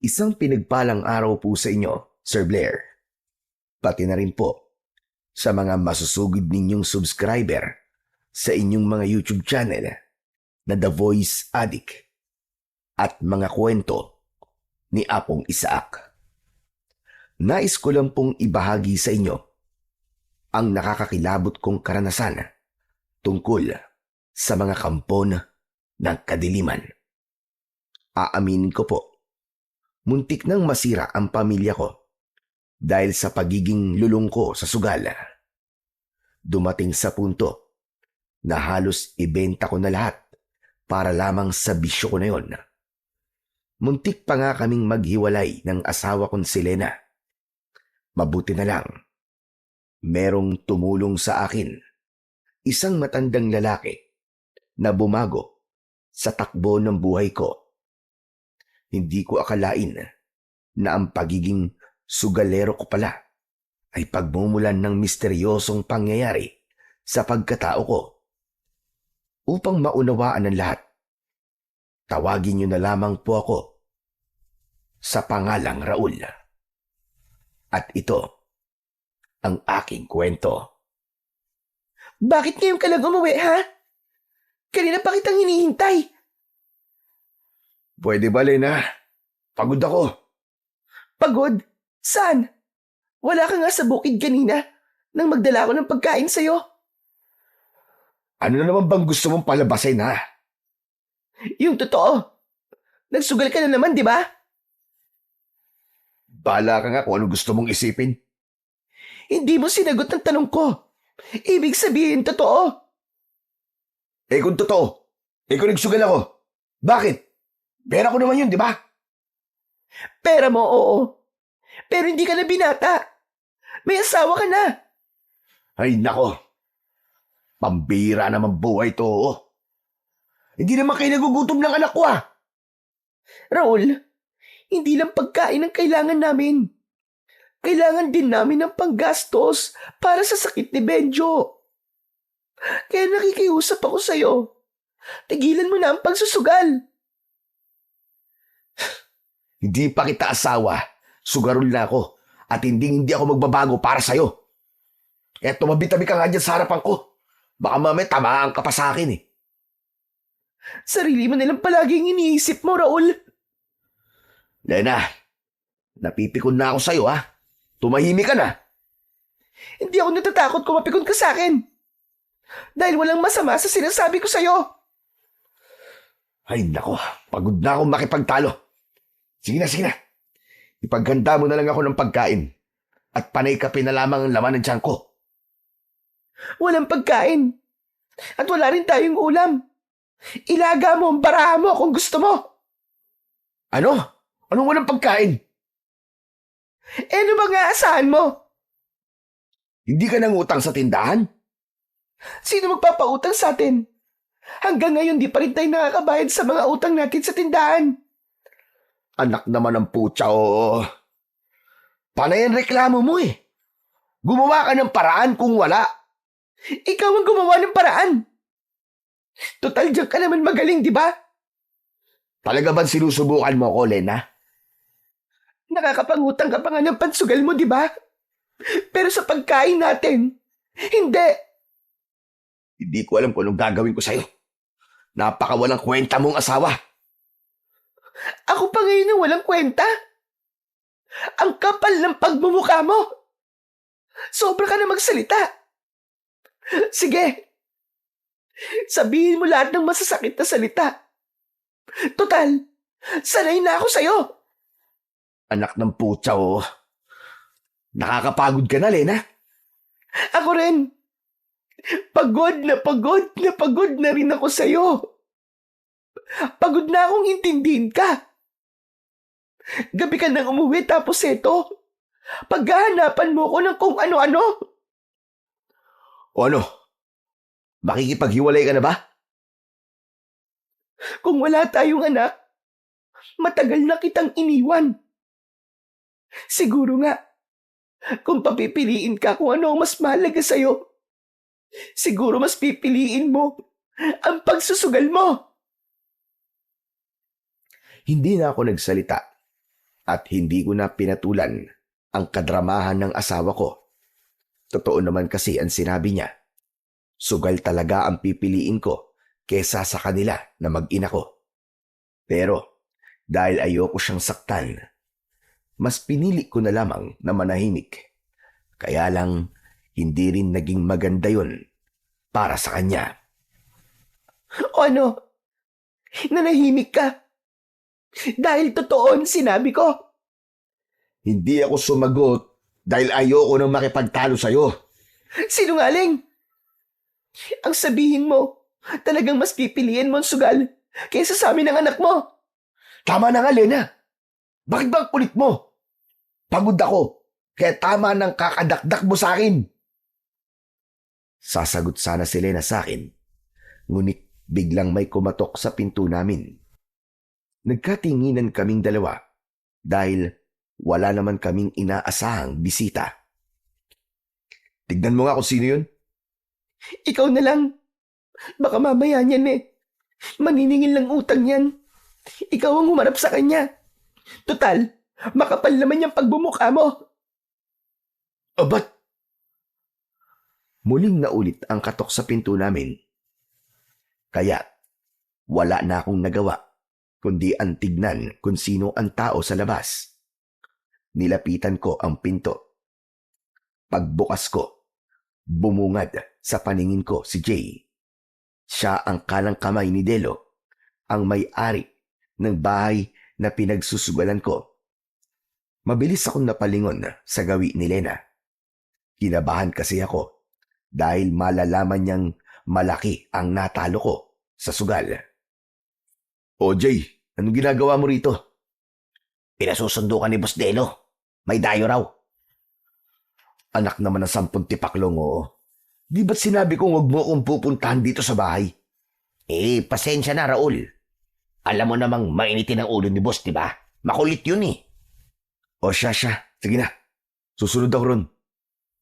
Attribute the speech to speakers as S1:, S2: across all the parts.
S1: Isang pinagpalang araw po sa inyo, Sir Blair. Pati na rin po sa mga masusugid ninyong subscriber sa inyong mga YouTube channel na The Voice Addict at mga kwento ni Apong Isaac. Nais ko lang pong ibahagi sa inyo ang nakakakilabot kong karanasan tungkol sa mga kampon ng kadiliman. Aaminin ko po, muntik nang masira ang pamilya ko dahil sa pagiging lulong ko sa sugal. Dumating sa punto na halos ibenta ko na lahat para lamang sa bisyo ko na yon. Muntik pa nga kaming maghiwalay ng asawa kong si Lena. Mabuti na lang, merong tumulong sa akin, isang matandang lalaki na bumago sa takbo ng buhay ko. Hindi ko akalain na ang pagiging sugalero ko pala ay pagmumulan ng misteryosong pangyayari sa pagkatao ko. Upang maunawaan ang lahat, tawagin niyo na lamang po ako sa pangalang Raul. At ito ang aking kwento.
S2: Bakit ngayon ka lang umuwi, ha? Kanina pa kitang hinihintay.
S1: Pwede ba, Lena? Pagod ako.
S2: Pagod? Saan? Wala ka nga sa bukid kanina nang magdala ko ng pagkain sa'yo.
S1: Ano na naman bang gusto mong palabasin, ha?
S2: Yung totoo. Nagsugal ka na naman, di ba?
S1: Bahala ka nga kung ano gusto mong isipin.
S2: Hindi mo sinagot ang tanong ko. Ibig sabihin, totoo.
S1: Kung totoo, kung nagsugal ako, bakit? Pera ko naman yun, di ba?
S2: Pera mo, oo. Pero hindi ka na binata. May asawa ka na.
S1: Ay, nako. Pambira naman buhay to. Hindi naman kayo nagugutom ng anak ko,
S2: Raul, hindi lang pagkain ang kailangan namin. Kailangan din namin ng panggastos para sa sakit ni Benjo. Kaya nakikiusap ako sa'yo. Tigilan mo na ang pagsusugal.
S1: Hindi pa kita asawa. Sugarol na ako. At hindi ako magbabago para sa'yo. Kaya tumabi-tabi ka nga dyan sa harapan ko. Baka mamaya tamaan ka pa sa akin eh.
S2: Sarili mo nilang palaging iniisip mo, Raul.
S1: Lena, napipikon na ako sa'yo, ha? Tumahimik ka na.
S2: Hindi ako natatakot kung mapikon ka sa akin. Dahil walang masama sa sinasabi ko sa'yo.
S1: Ay, nako. Pagod na akong makipagtalo. Sige na. Ipaghanda mo na lang ako ng pagkain. At panay kape na lamang ang laman ng tiyan ko.
S2: Walang pagkain. At wala rin tayong ulam. Ilaga mo ang baraha mo kung gusto mo.
S1: Ano? Anong walang pagkain?
S2: Ano bang aasahan mo?
S1: Hindi ka nangutang sa tindahan?
S2: Sino magpapautang sa atin? Hanggang ngayon di pa rin tayo nakakabayad sa mga utang natin sa tindahan.
S1: Anak naman ng putya, oo. Panay ang reklamo mo eh. Gumawa ka ng paraan kung wala.
S2: Ikaw ang gumawa ng paraan. Total, diyan ka naman magaling, di ba?
S1: Talaga ba sinusubukan mo ko, Lena?
S2: Nakakapangutang ka pa nga ng pansugal mo, di ba? Pero sa pagkain natin, hindi.
S1: Hindi ko alam kung anong gagawin ko sa'yo. Napakawalang kwenta mong asawa.
S2: Ako pa ngayon ang walang kwenta. Ang kapal ng pagmumukha mo. Sobra ka na magsalita. Sige. Sabihin mo lahat ng masasakit na salita. Total, sanay na ako sa'yo.
S1: Anak ng putya, oo. Nakakapagod ka na, Lena.
S2: Ako rin. Pagod na rin ako sa'yo. Pagod na akong intindihin ka. Gabi ka nang umuwi tapos eto. Paghahanapan mo ko ng kung ano-ano.
S1: O ano? Makikipaghiwalay ka na ba?
S2: Kung wala tayong anak, matagal na kitang iniwan. Siguro nga, kung papipiliin ka kung ano ang mas mahalaga sa'yo, siguro mas pipiliin mo ang pagsusugal mo.
S1: Hindi na ako nagsalita at hindi ko na pinatulan ang kadramahan ng asawa ko. Totoo naman kasi ang sinabi niya. Sugal talaga ang pipiliin ko kesa sa kanila na mag-ina ko. Pero dahil ayoko siyang saktan, mas pinili ko na lamang na manahimik. Kaya lang hindi rin naging maganda yun para sa kanya.
S2: O ano? Nanahimik ka? Dahil totoo ang sinabi ko.
S1: Hindi ako sumagot dahil ayoko nang makipagtalo sa'yo.
S2: Sinungaling! Ang sabihin mo, talagang mas pipiliin mo ang sugal kaysa sa amin ng anak mo.
S1: Tama na nga, Lena. Bakit ba ang kulit mo? Pagod ako, kaya tama ng kakadakdak mo sa akin. Sasagot sana si Lena sa akin, ngunit biglang may kumatok sa pinto namin. Nagkatinginan kaming dalawa dahil wala naman kaming inaasahang bisita. Tignan mo nga kung sino yun.
S2: Ikaw na lang. Baka mamaya niyan maniningil ng utang yan. Ikaw ang humarap sa kanya. Total, makapal naman yung pagbumukha mo.
S1: Abat! Muling naulit ang katok sa pinto namin. Kaya, wala na akong nagawa, kundi ang tignan kung sino ang tao sa labas. Nilapitan ko ang pinto. Pagbukas ko, bumungad sa paningin ko si Jay. Siya ang kanang kamay ni Delo, ang may-ari ng bahay na pinagsusugalan ko. Mabilis akong napalingon sa gawi ni Lena. Kinabahan kasi ako dahil malalaman niyang malaki ang natalo ko sa sugal. O Jay, anong ginagawa mo rito? Pinasusundo ka ni Boss Delo. May dayo raw. Anak naman ng 10 tipaklong, oo. Di ba't sinabi kong huwag mo akong pupuntahan dito sa bahay? Pasensya na, Raul. Alam mo namang mainitin ang ulo ni Boss, di ba? Makulit yun eh. O siya. Sige na. Susunod ako ron.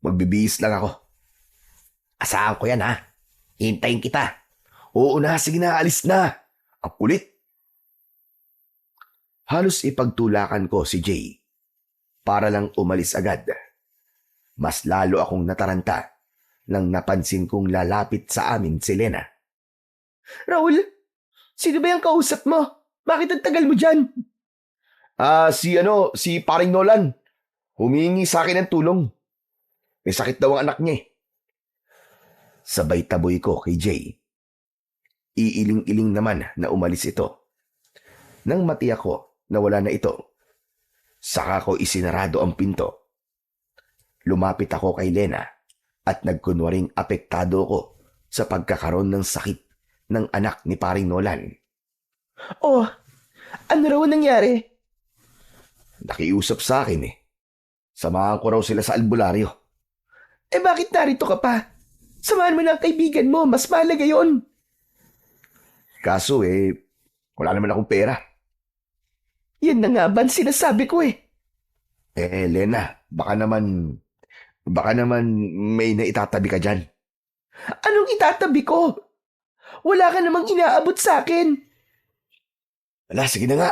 S1: Magbibihis lang ako. Asahan ko yan, ha? Hintayin kita. Oo na, sige na, alis na. Ang kulit. Halos ipagtulakan ko si Jay para lang umalis agad. Mas lalo akong nataranta nang napansin kong lalapit sa amin si Lena.
S2: Raul, sino ba yung kausap mo? Bakit ang tagal mo dyan?
S1: Si paring Nolan. Humingi sa akin ng tulong. May sakit daw ang anak niya eh. Sabay taboy ko kay Jay. Iiling-iling naman na umalis ito. Nang matiyak ko na wala na ito, saka ko isinarado ang pinto. Lumapit ako kay Lena at nagkunwaring apektado ko sa pagkakaroon ng sakit ng anak ni paring Nolan.
S2: Oh, ano raw nangyari?
S1: Nakiusap sa akin eh. Samahan ko raw sila sa albularyo.
S2: Bakit narito ka pa? Samahan mo na ang kaibigan mo, mas mahalaga yun.
S1: Kaso wala naman akong pera.
S2: Yan na nga ba ang sinasabi ko eh.
S1: Lena, baka naman may naitatabi ka dyan.
S2: Anong itatabi ko? Wala ka namang inaabot sa akin.
S1: Wala, sige na nga.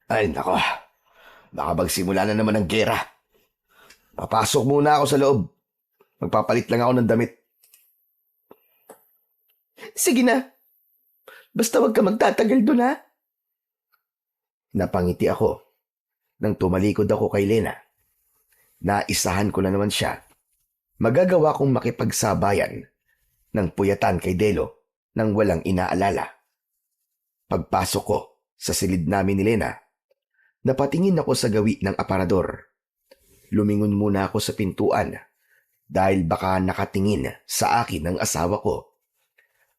S1: Ay, nako. Baka magsimula na naman ang gera. Papasok muna ako sa loob. Magpapalit lang ako ng damit.
S2: Sige na. Basta wag ka magtatagal dun, ha?
S1: Napangiti ako nang tumalikod ako kay Lena. Naisahan ko na naman siya. Magagawa kong makipagsabayan ng puyatan kay Delo nang walang inaalala. Pagpasok ko sa silid namin ni Lena, napatingin ako sa gawi ng aparador. Lumingon muna ako sa pintuan dahil baka nakatingin sa akin ang asawa ko.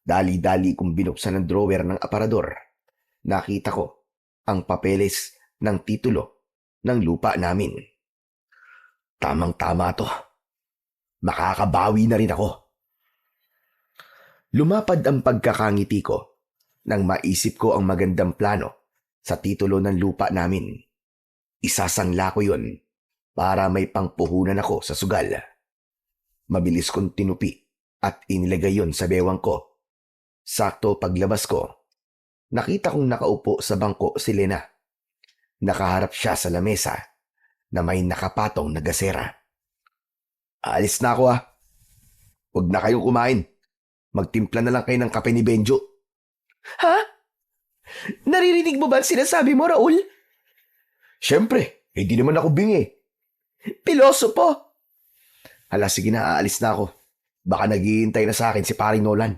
S1: Dali-dali kong binuksan ang drawer ng aparador. Nakita ko ang papeles ng titulo ng lupa namin. Tamang-tama to. Makakabawi na rin ako. Lumapad ang pagkakangiti ko nang maisip ko ang magandang plano sa titulo ng lupa namin. Isasangla ko yun para may pangpuhunan ako sa sugal. Mabilis kong tinupi at inilagay yun sa bewang ko. Sakto paglabas ko, nakita kong nakaupo sa bangko si Lena. Nakaharap siya sa lamesa na may nakapatong na gasera. Aalis na ako Huwag na kayong kumain. Magtimpla na lang kayo ng kape ni Benjo.
S2: Ha? Naririnig mo ba ang sinasabi mo, Raul?
S1: Siyempre, hindi naman ako bingi.
S2: Pilosopo!
S1: Hala, sige na, aalis na ako. Baka naghihintay na sa akin si paring Nolan.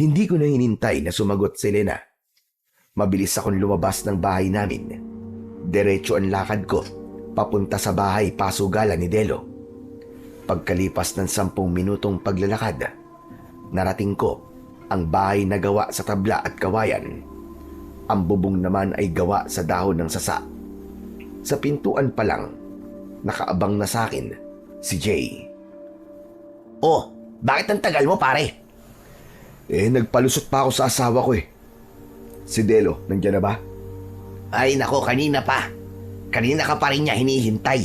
S1: Hindi ko na hinintay na sumagot si Elena. Mabilis akong lumabas ng bahay namin. Diretso ang lakad ko, papunta sa bahay pasugalan ni Delo. Pagkalipas ng 10 minutong paglalakad, narating ko ang bahay na gawa sa tabla at kawayan. Ang bubong naman ay gawa sa dahon ng sasa. Sa pintuan pa lang, nakaabang na sa akin si Jay.
S2: Oh, bakit ang tagal mo, pare?
S1: Nagpalusot pa ako sa asawa ko Si Delo, nandiyan na ba?
S2: Ay nako, kanina pa. Kanina ka pa rin niya hinihintay.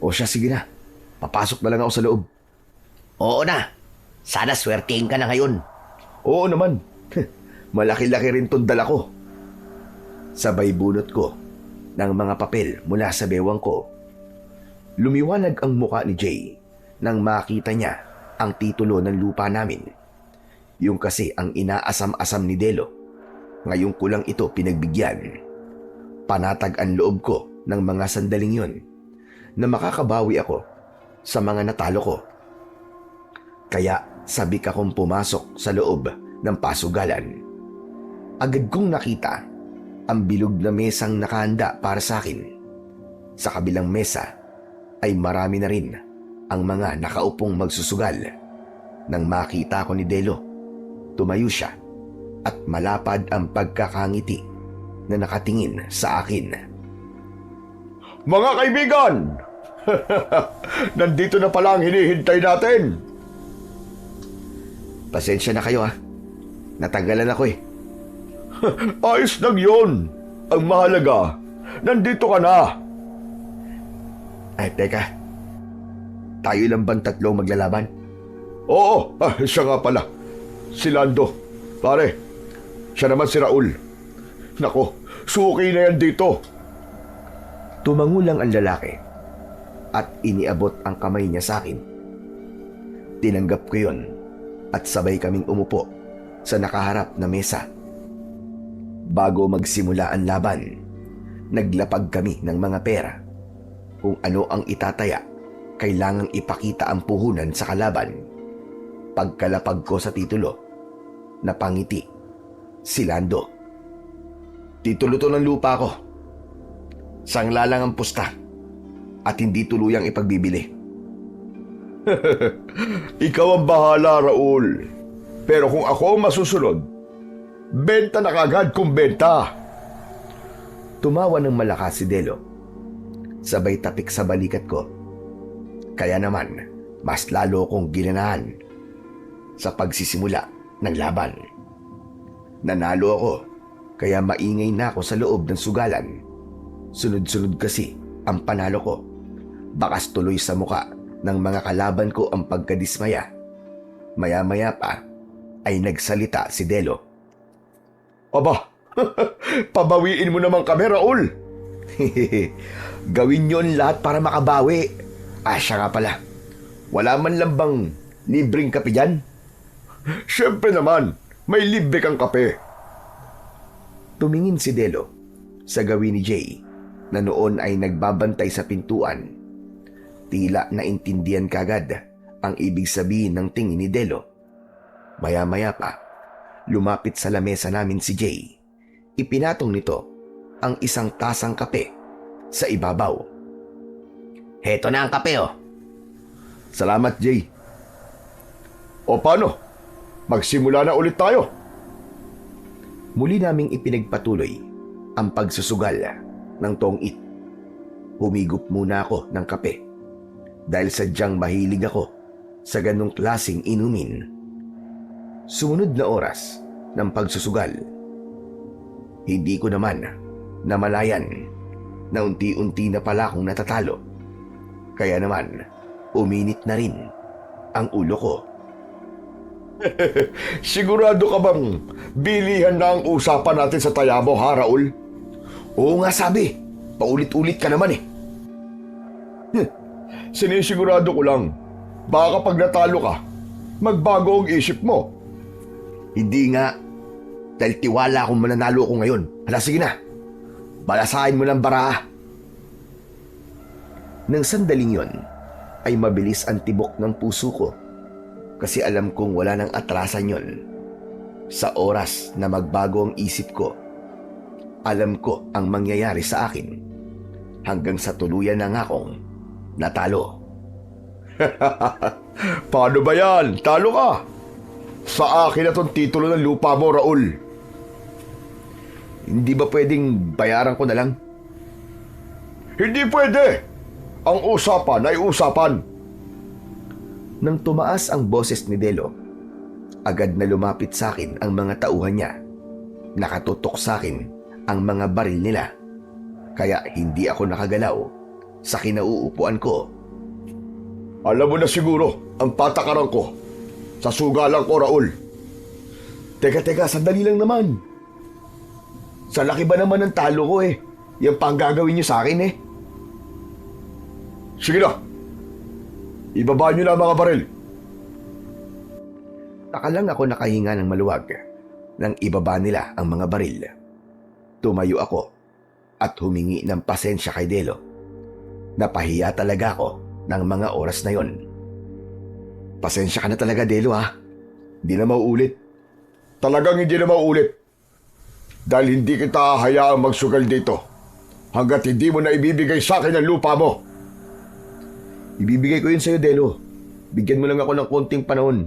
S1: O siya, sige na. Papasok na lang ako sa loob.
S2: Oo na. Sana swertein ka na ngayon.
S1: Oo naman. Malaki-laki rin tong dala ko. Sabay bunot ko ng mga papel mula sa bewang ko. Lumiwanag ang muka ni Jay nang makita niya ang titulo ng lupa namin. Yung kasi ang inaasam-asam ni Delo. Ngayon ko lang ito pinagbigyan. Panatag ang loob ko ng mga sandaling yun na makakabawi ako sa mga natalo ko. Kaya sabik akong pumasok sa loob ng pasugalan. Agad kong nakita ang bilog na mesang nakahanda para sa akin. Sa kabilang mesa ay marami na rin ang mga nakaupong magsusugal. Nang makita ko ni Delo, tumayo siya at malapad ang pagkakangiti na nakatingin sa akin. Mga kaibigan! Nandito na pala ang hinihintay natin. Pasensya na kayo Natanggalan ako Ayos lang yun. Ang mahalaga, nandito ka na. Ay, teka. Tayo lang bang tatlong maglalaban? Oo, siya nga pala. Si Lando. Pare, siya naman si Raul. Nako, suki na yan dito. Tumango lang ang lalaki at iniabot ang kamay niya sa akin. Tinanggap ko yun at sabay kaming umupo sa nakaharap na mesa. Bago magsimula ang laban, naglapag kami ng mga pera. Kung ano ang itataya, kailangang ipakita ang puhunan sa kalaban. Pagkalapag ko sa titulo, napangiti si Lando. Titulo to ng lupa ko. Sangla lang ang pusta at hindi tuluyang ipagbibili. Ikaw ang bahala, Raul. Pero kung ako ang masusunod, benta na kagad kung benta. Tumawa ng malakas si Delo. Sabay tapik sa balikat ko. Kaya naman, mas lalo kong ginanahan sa pagsisimula ng laban. Nanalo ako, kaya maingay na ako sa loob ng sugalan. Sunod-sunod kasi ang panalo ko. Bakas tuloy sa muka ng mga kalaban ko ang pagkadismaya. Maya-maya pa ay nagsalita si Delo. Aba, pabawiin mo naman kami, Raul. Gawin nyo ang lahat para makabawi. Siya nga pala. Wala man lang bang libreng kape dyan? Siyempre naman, may libre kang kape. Tumingin si Delo sa gawin ni Jay na noon ay nagbabantay sa pintuan. Tila naintindihan kagad ang ibig sabihin ng tingin ni Delo. Maya-maya pa, lumapit sa lamesa namin si Jay. Ipinatong nito ang isang tasang kape sa ibabaw. Heto na ang kape, Salamat, Jay. O paano? Magsimula na ulit tayo. Muli naming ipinagpatuloy ang pagsusugal ng tong-it. Humigop muna ako ng kape dahil sadyang mahilig ako sa ganong klaseng inumin. Sumunod na oras ng pagsusugal. Hindi ko naman namalayan na unti-unti na pala akong natatalo. Kaya naman, uminit na rin ang ulo ko. Sigurado ka bang bilihan na ang usapan natin sa tayabo, ha, Raul? Oo nga sabi, paulit-ulit ka naman eh.
S3: Sinisigurado ko lang, baka kapag natalo ka, magbago ang isip mo.
S1: Hindi nga, dahil tiwala akong mananalo ako ngayon. Hala, sige na, balasahin mo ng bara. Nang sandaling yon, ay mabilis ang tibok ng puso ko kasi alam kong wala nang atrasan yon. Sa oras na magbago ang isip ko, alam ko ang mangyayari sa akin hanggang sa tuluyan na nga akong natalo.
S3: Paano ba yan? Talo ka! Sa akin na tong titulo ng lupa mo, Raul.
S1: Hindi ba pwedeng bayaran ko na lang?
S3: Hindi pwede! Ang usapan ay usapan.
S1: Nang tumaas ang boses ni Delo, agad na lumapit sa akin ang mga tauhan niya. Nakatutok sa akin ang mga baril nila. Kaya hindi ako nakagalaw sa kinauupuan ko.
S3: Alam mo na siguro ang patakaran ko sa sugalan ko, Raul.
S1: Teka, sandali lang naman. Sa laki ba naman ng talo ko eh? Yan pa ang gagawin niyo sa akin eh.
S3: Sige na. Ibaba niyo na ang mga baril.
S1: Nakalang ako nakahinga ng maluwag nang ibaba nila ang mga baril. Tumayo ako at humingi ng pasensya kay Delo. Napahiya talaga ako ng mga oras na yon. Pasensya ka na talaga, Delo ha.
S3: Hindi na mauulit. Talagang hindi na mauulit. Dahil hindi kita hayaang magsugal dito hanggat hindi mo na ibibigay sa akin ang lupa mo.
S1: Ibibigay ko yun sa'yo, Delo. Bigyan mo lang ako ng konting panahon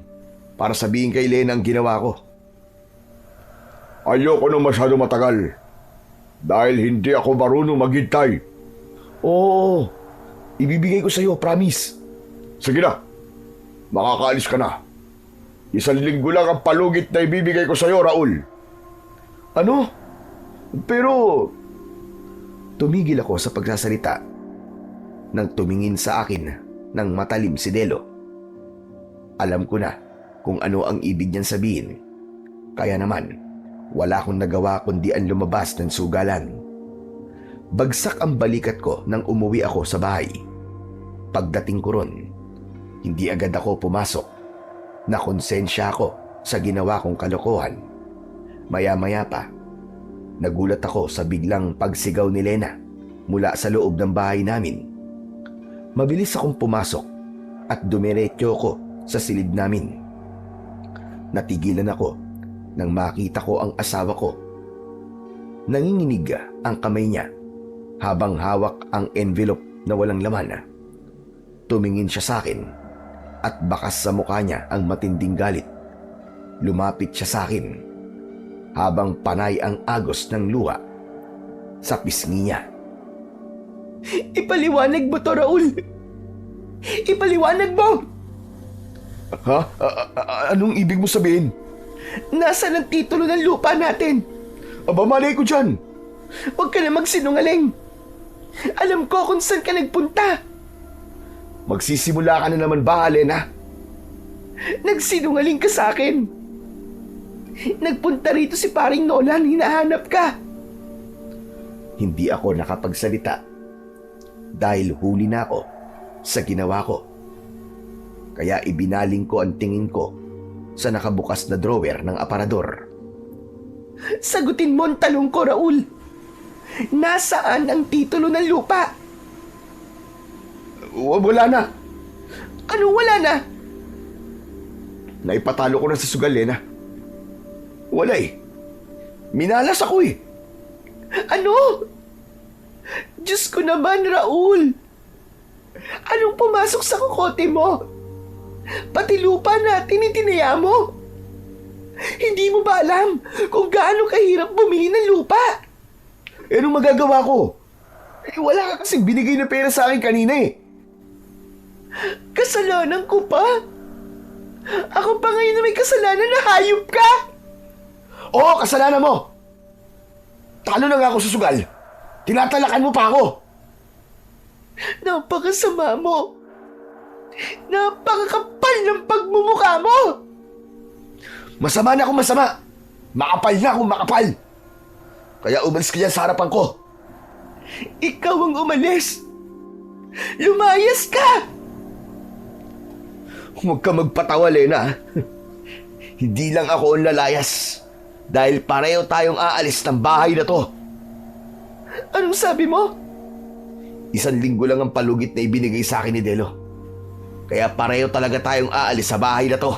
S1: para sabihin kay Lena ang ginawa ko.
S3: Ayoko nang masyado matagal dahil hindi ako marunong maghintay.
S1: Oo, ibibigay ko sa'yo, promise.
S3: Sige na, makakaalis ka na. 1 linggo lang ang palugit na ibibigay ko sa'yo, Raul.
S1: Ano? Pero... Tumigil ako sa pagsasalita nang tumingin sa akin ng matalim si Delo. Alam ko na kung ano ang ibig niyang sabihin. Kaya naman, wala akong nagawa kundi ang lumabas ng sugalan. Bagsak ang balikat ko nang umuwi ako sa bahay. Pagdating ko ron, hindi agad ako pumasok. Nakonsensya ako sa ginawa kong kalokohan. Maya-maya pa, nagulat ako sa biglang pagsigaw ni Lena mula sa loob ng bahay namin. Mabilis akong pumasok at dumiretso ko sa silid namin. Natigilan ako nang makita ko ang asawa ko. Nanginginig ang kamay niya habang hawak ang envelope na walang laman. Tumingin siya sa akin at bakas sa mukha niya ang matinding galit. Lumapit siya sa akin habang panay ang agos ng luha sa pisngi niya.
S2: Ipaliwanag mo to, Raul. Ipaliwanag mo!
S1: Ha? Anong ibig mo sabihin?
S2: Nasaan ang titulo ng lupa natin?
S1: Aba, malay ko dyan.
S2: Huwag ka na magsinungaling. Alam ko kung saan ka nagpunta.
S1: Magsisimula ka na naman ba, Lena?
S2: Nagsinungaling ka sa akin. Nagpunta rito si paring Nolan, hinahanap ka.
S1: Hindi ako nakapagsalita dahil huli na ako sa ginawa ko. Kaya ibinaling ko ang tingin ko sa nakabukas na drawer ng aparador.
S2: Sagutin mo ang tanong ko, Raul. Nasaan ang titulo ng lupa?
S1: Wala na.
S2: Anong wala na?
S1: Naipatalo ko na sa sugal, Lena. Wala eh. Minalas ako eh.
S2: Ano? Diyos ko naman, Raul. Anong pumasok sa kokote mo? Pati lupa natin itinaya mo. Hindi mo ba alam kung gaano kahirap bumili ng lupa?
S1: Eh, anong magagawa ko? Eh, wala ka kasing binigay na pera sa akin kanina eh.
S2: Kasalanan ko pa? Ako pa ngayon na may kasalanan na hayop ka?
S1: Oo, kasalanan mo. Talo na nga ako sa sugal. Tinatalakan mo pa ako.
S2: Napakasama mo. Napakakapal ng pagmumukha mo.
S1: Masama na akong masama. Makapal na akong makapal. Kaya umalis ka dyan sa harapan ko.
S2: Ikaw ang umalis. Lumayas ka!
S1: Huwag ka magpatawa, Lena. Hindi lang ako ang lalayas. Dahil pareho tayong aalis ng bahay na to.
S2: Anong sabi mo?
S1: 1 linggo lang ang palugit na ibinigay sa akin ni Delo. Kaya pareho talaga tayong aalis sa bahay na to.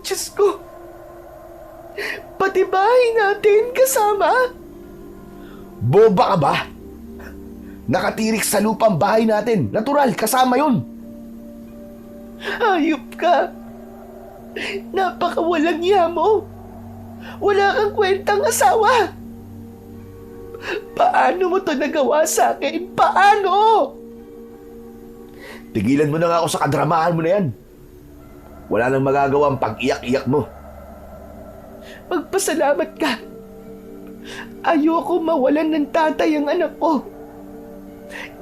S2: Diyos ko! Pati bahay natin kasama?
S1: Boba ka ba? Nakatirik sa lupa ang bahay natin. Natural, kasama yun.
S2: Hayop ka! Napakawalang iya mo! Wala kang kwentang asawa! Paano mo to nagawa sa akin? Paano?
S1: Tigilan mo na nga ako sa kadramahan mo na yan. Wala nang magagawa ang pag-iyak-iyak mo.
S2: Magpasalamat ka. Ayoko mawalan ng tatay ang anak ko.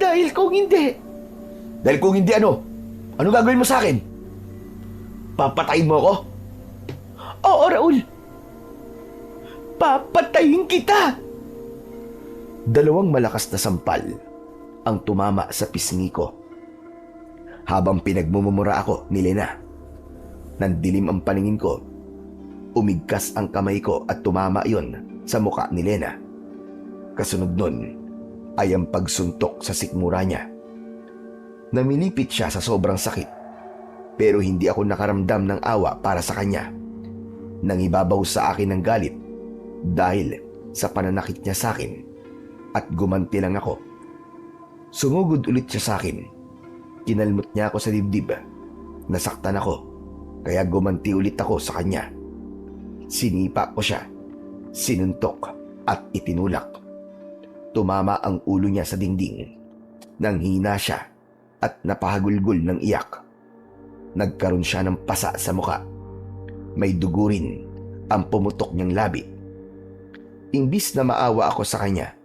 S2: Dahil kung hindi,
S1: Dahil kung hindi ano? Ano gagawin mo sa akin? Papatayin mo ako?
S2: oo Raul, papatayin kita.
S1: 2 malakas na sampal ang tumama sa pisngi ko. Habang pinagmumura ako ni Lena, nandilim ang paningin ko. Umigkas ang kamay ko at tumama iyon sa muka ni Lena. Kasunod nun ay ang pagsuntok sa sikmura niya. Namilipit siya sa sobrang sakit, pero hindi ako nakaramdam ng awa para sa kanya. Nangibabaw sa akin ng galit dahil sa pananakit niya sa akin at gumanti lang ako. Sumugod ulit siya sa akin. Kinalmot niya ako sa dibdib. Nasaktan ako, kaya gumanti ulit ako sa kanya. Sinipa ko siya, sinuntok at itinulak. Tumama ang ulo niya sa dingding. Nanghina siya at napahagulgol ng iyak. Nagkaroon siya ng pasa sa muka. May dugo rin ang pumutok niyang labi. Imbis na maawa ako sa kanya,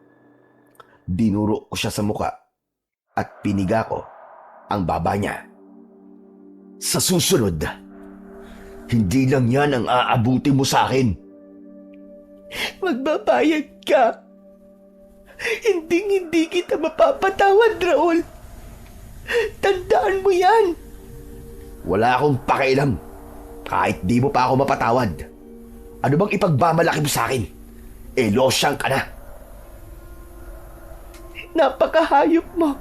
S1: dinuro ko siya sa muka at piniga ko ang baba niya. Sa susunod, hindi lang yan ang aabuti mo sa akin.
S2: Magbabayad ka. Hindi kita mapapatawad, Raul. Tandaan mo yan.
S1: Wala akong pakialam. Kahit di mo pa ako mapatawad. Ano bang ipagmamalaki mo sa akin? Losyang ka na.
S2: Napakahayop mo.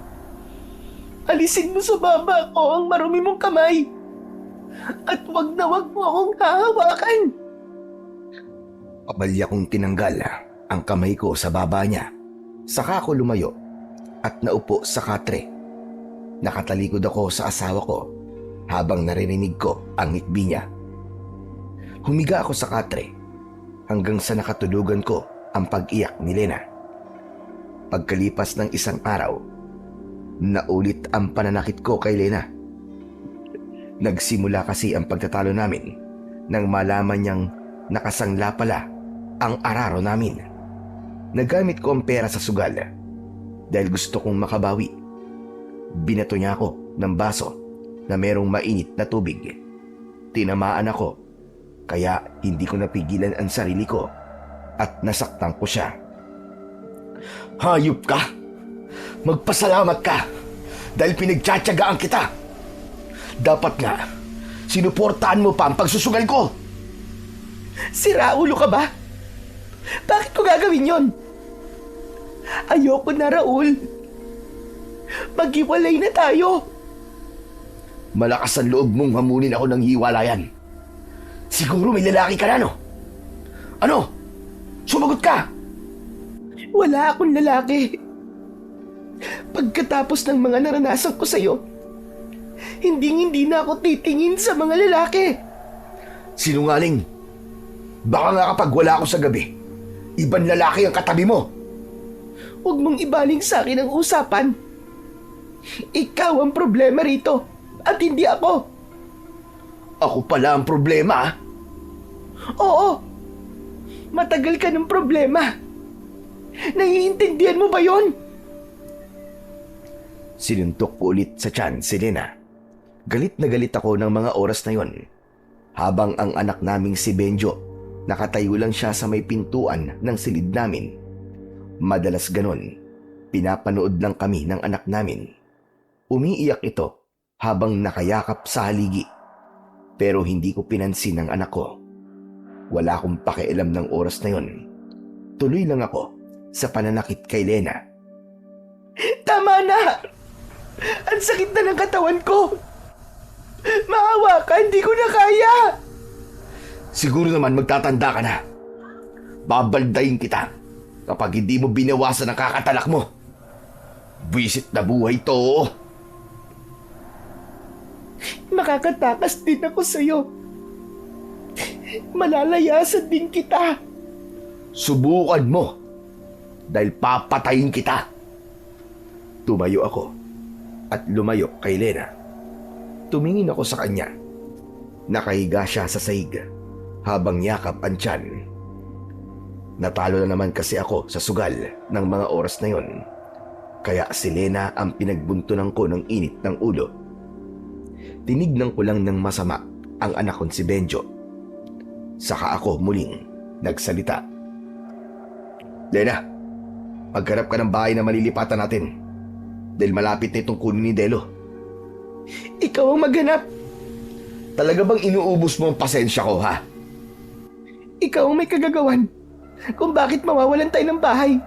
S2: Alisin mo sa baba ko ang marumi mong kamay. At wag na wag mo akong hahawakan.
S1: Pabalya kong tinanggal ang kamay ko sa baba niya. Saka ako lumayo at naupo sa katre. Nakatalikod ako sa asawa ko habang naririnig ko ang ngitbi niya. Humiga ako sa katre hanggang sa nakatulugan ko ang pag-iyak ni Lena. Pagkalipas ng 1 araw, naulit ang pananakit ko kay Lena. Nagsimula kasi ang pagtatalo namin nang malaman niyang nakasangla pala ang araro namin. Nagamit ko ang pera sa sugal dahil gusto kong makabawi. Binato niya ako ng baso na merong mainit na tubig. Tinamaan ako, kaya hindi ko napigilan ang sarili ko at nasaktan ko siya. Hayop ka! Magpasalamat ka dahil pinagtsatsagaan kita. Dapat nga, sinuportahan mo pa ang pagsusugal ko.
S2: Sira ulo ka ba? Bakit ko gagawin yon? Ayoko na, Raul. Maghiwalay na tayo.
S1: Malakas ang loob mong hamunin ako ng hiwalayan. Siguro may lalaki ka na, no? Ano? Sumagot ka!
S2: Wala akong lalaki. Pagkatapos ng mga naranasan ko sa'yo, hindi na ako titingin sa mga lalaki.
S1: Sinungaling. Baka nga kapag wala ako sa gabi, ibang lalaki ang katabi mo.
S2: Huwag mong ibaling sa akin ang usapan. Ikaw ang problema rito at hindi ako.
S1: Ako pala ang problema, ah.
S2: Oo. Matagal ka ng problema. Naiintindihan mo ba yon?
S1: Sinuntok ko ulit sa tiyan si Lena. Galit na galit ako ng mga oras na yon. Habang ang anak naming si Benjo, nakatayo lang siya sa may pintuan ng silid namin. Madalas ganon Pinapanood lang kami ng anak namin. Umiiyak ito habang nakayakap sa haligi. Pero hindi ko pinansin ang anak ko. Wala akong pakialam ng oras na yon. Tuloy lang ako sa pananakit kay Lena.
S2: Tama na! Ang sakit na ng katawan ko! Maawa ka, hindi ko na kaya!
S1: Siguro naman magtatanda ka na. Babaldayin kita kapag hindi mo binawasan ang kakatalak mo. Visit na buhay to.
S2: Makakatakas din ako sa'yo. Malalayasan din kita.
S1: Subukan mo dahil papatayin kita. Tumayo ako at lumayo kay Lena. Tumingin ako sa kanya. Nakahiga siya sa sahig habang yakap ang tiyan. Natalo na naman kasi ako sa sugal ng mga oras na yon. Kaya si Lena ang pinagbuntunan ko ng init ng ulo. Tinignan ko lang ng masama ang anak kong si Benjo. Saka ako muling nagsalita. Lena, maghanap ka ng bahay na malilipatan natin. Dahil malapit na itong kunin ni Delo.
S2: Ikaw ang maghanap.
S1: Talaga bang inuubos mo ang pasensya ko, ha?
S2: Ikaw ang may kagagawan kung bakit mawawalan tayo ng bahay.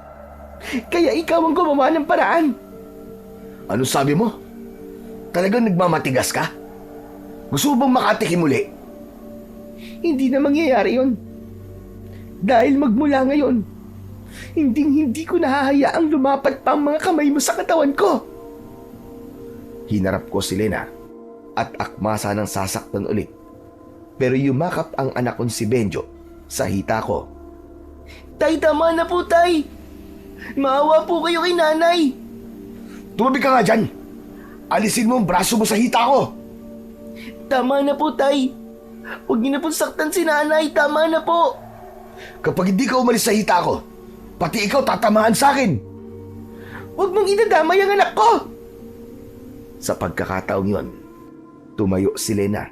S2: Kaya ikaw ang gumawa ng paraan.
S1: Ano sabi mo? Talagang nagmamatigas ka? Gusto mo bang makatikim uli?
S2: Hindi na mangyayari yon. Dahil magmula ngayon, hindi ko nahahayaang lumapat pa ang mga kamay mo sa katawan ko.
S1: Hinarap ko si Lena at akmasa ng sasaktan ulit. Pero yumakap ang anak kong si Benjo sa hita ko.
S2: Tay, tama na po, tay. Maawa po kayo kay nanay.
S1: Tumabi ka nga dyan! Alisin mo ang braso mo sa hita ko!
S2: Tama na po, tay. Huwag niyo na po saktan si nanay. Tama na po.
S1: Kapag hindi ka umalis sa hita ko, pati ikaw tatamaan sa akin!
S2: Huwag mong idadamay ang anak ko!
S1: Sa pagkakataong yon, tumayo si Lena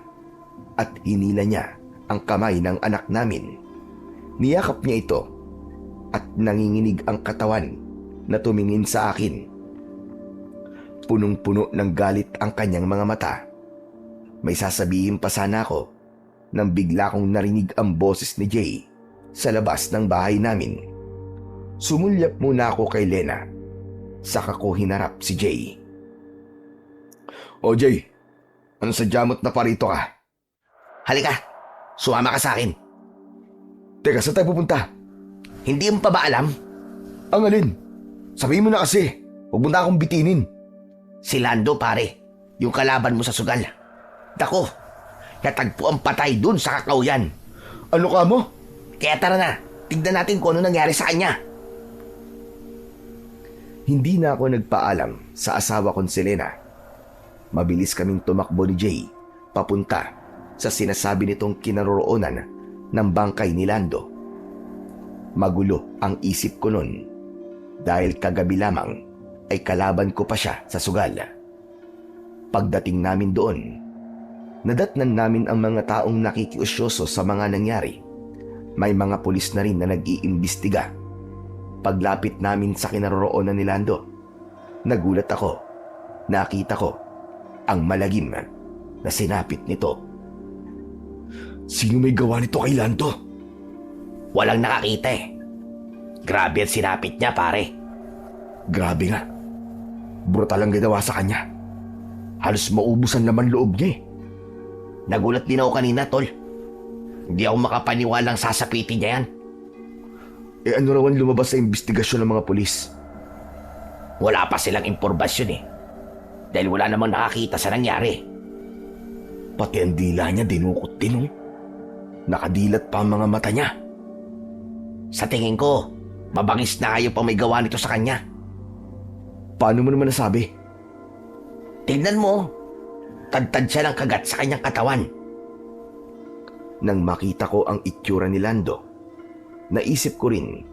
S1: at hinila niya ang kamay ng anak namin. Niyakap niya ito at nanginginig ang katawan na tumingin sa akin. Punong-puno ng galit ang kanyang mga mata. May sasabihin pa sana ako nang bigla kong narinig ang boses ni Jay sa labas ng bahay namin. Sumulyap muna ako kay Lena. Saka ko hinarap si Jay. O Jay, ano sadya mo't na parito ka? Halika, sumama ka sa akin. Teka, saan tayo pupunta? Hindi mo pa ba alam? Ang alin? Sabihin mo na kasi, huwag mo na akong bitinin. Si Lando pare, yung kalaban mo sa sugal. Dako, natagpo ang patay dun sa kakauyan. Ano ka mo? Kaya tara na, tignan natin kung ano nangyari sa kanya. Hindi na ako nagpaalam sa asawa kong si Lena. Mabilis kaming tumakbo ni Jay papunta sa sinasabi nitong kinaroroonan ng bangkay ni Lando. Magulo ang isip ko nun dahil kagabi lamang ay kalaban ko pa siya sa sugal. Pagdating namin doon, nadatnan namin ang mga taong nakikiusyoso sa mga nangyari. May mga pulis na rin na nag-iimbestiga. Paglapit namin sa kinaroroonan ni Lando, nagulat ako. Nakita ko ang malagim na sinapit nito. Sino may gawa nito kay Lando? Walang nakakita eh. Grabe at sinapit niya pare. Grabe nga. Brutal ang ginawa sa kanya. Halos maubos ang laman loob niya eh. Nagulat din ako kanina, tol. Hindi ako makapaniwalang sasapitin niya yan. Eh ano raw ang lumabas sa investigasyon ng mga pulis? Wala pa silang impormasyon eh. Dahil wala namang nakakita sa nangyari. Pati ang dila niya dinukot din oh. Nakadilat pa ang mga mata niya. Sa tingin ko, mabangis na kayo pa may gawa nito sa kanya. Paano mo naman nasabi? Tignan mo, tad-tad siya ng kagat sa kanyang katawan. Nang makita ko ang itsura ni Lando, naisip ko rin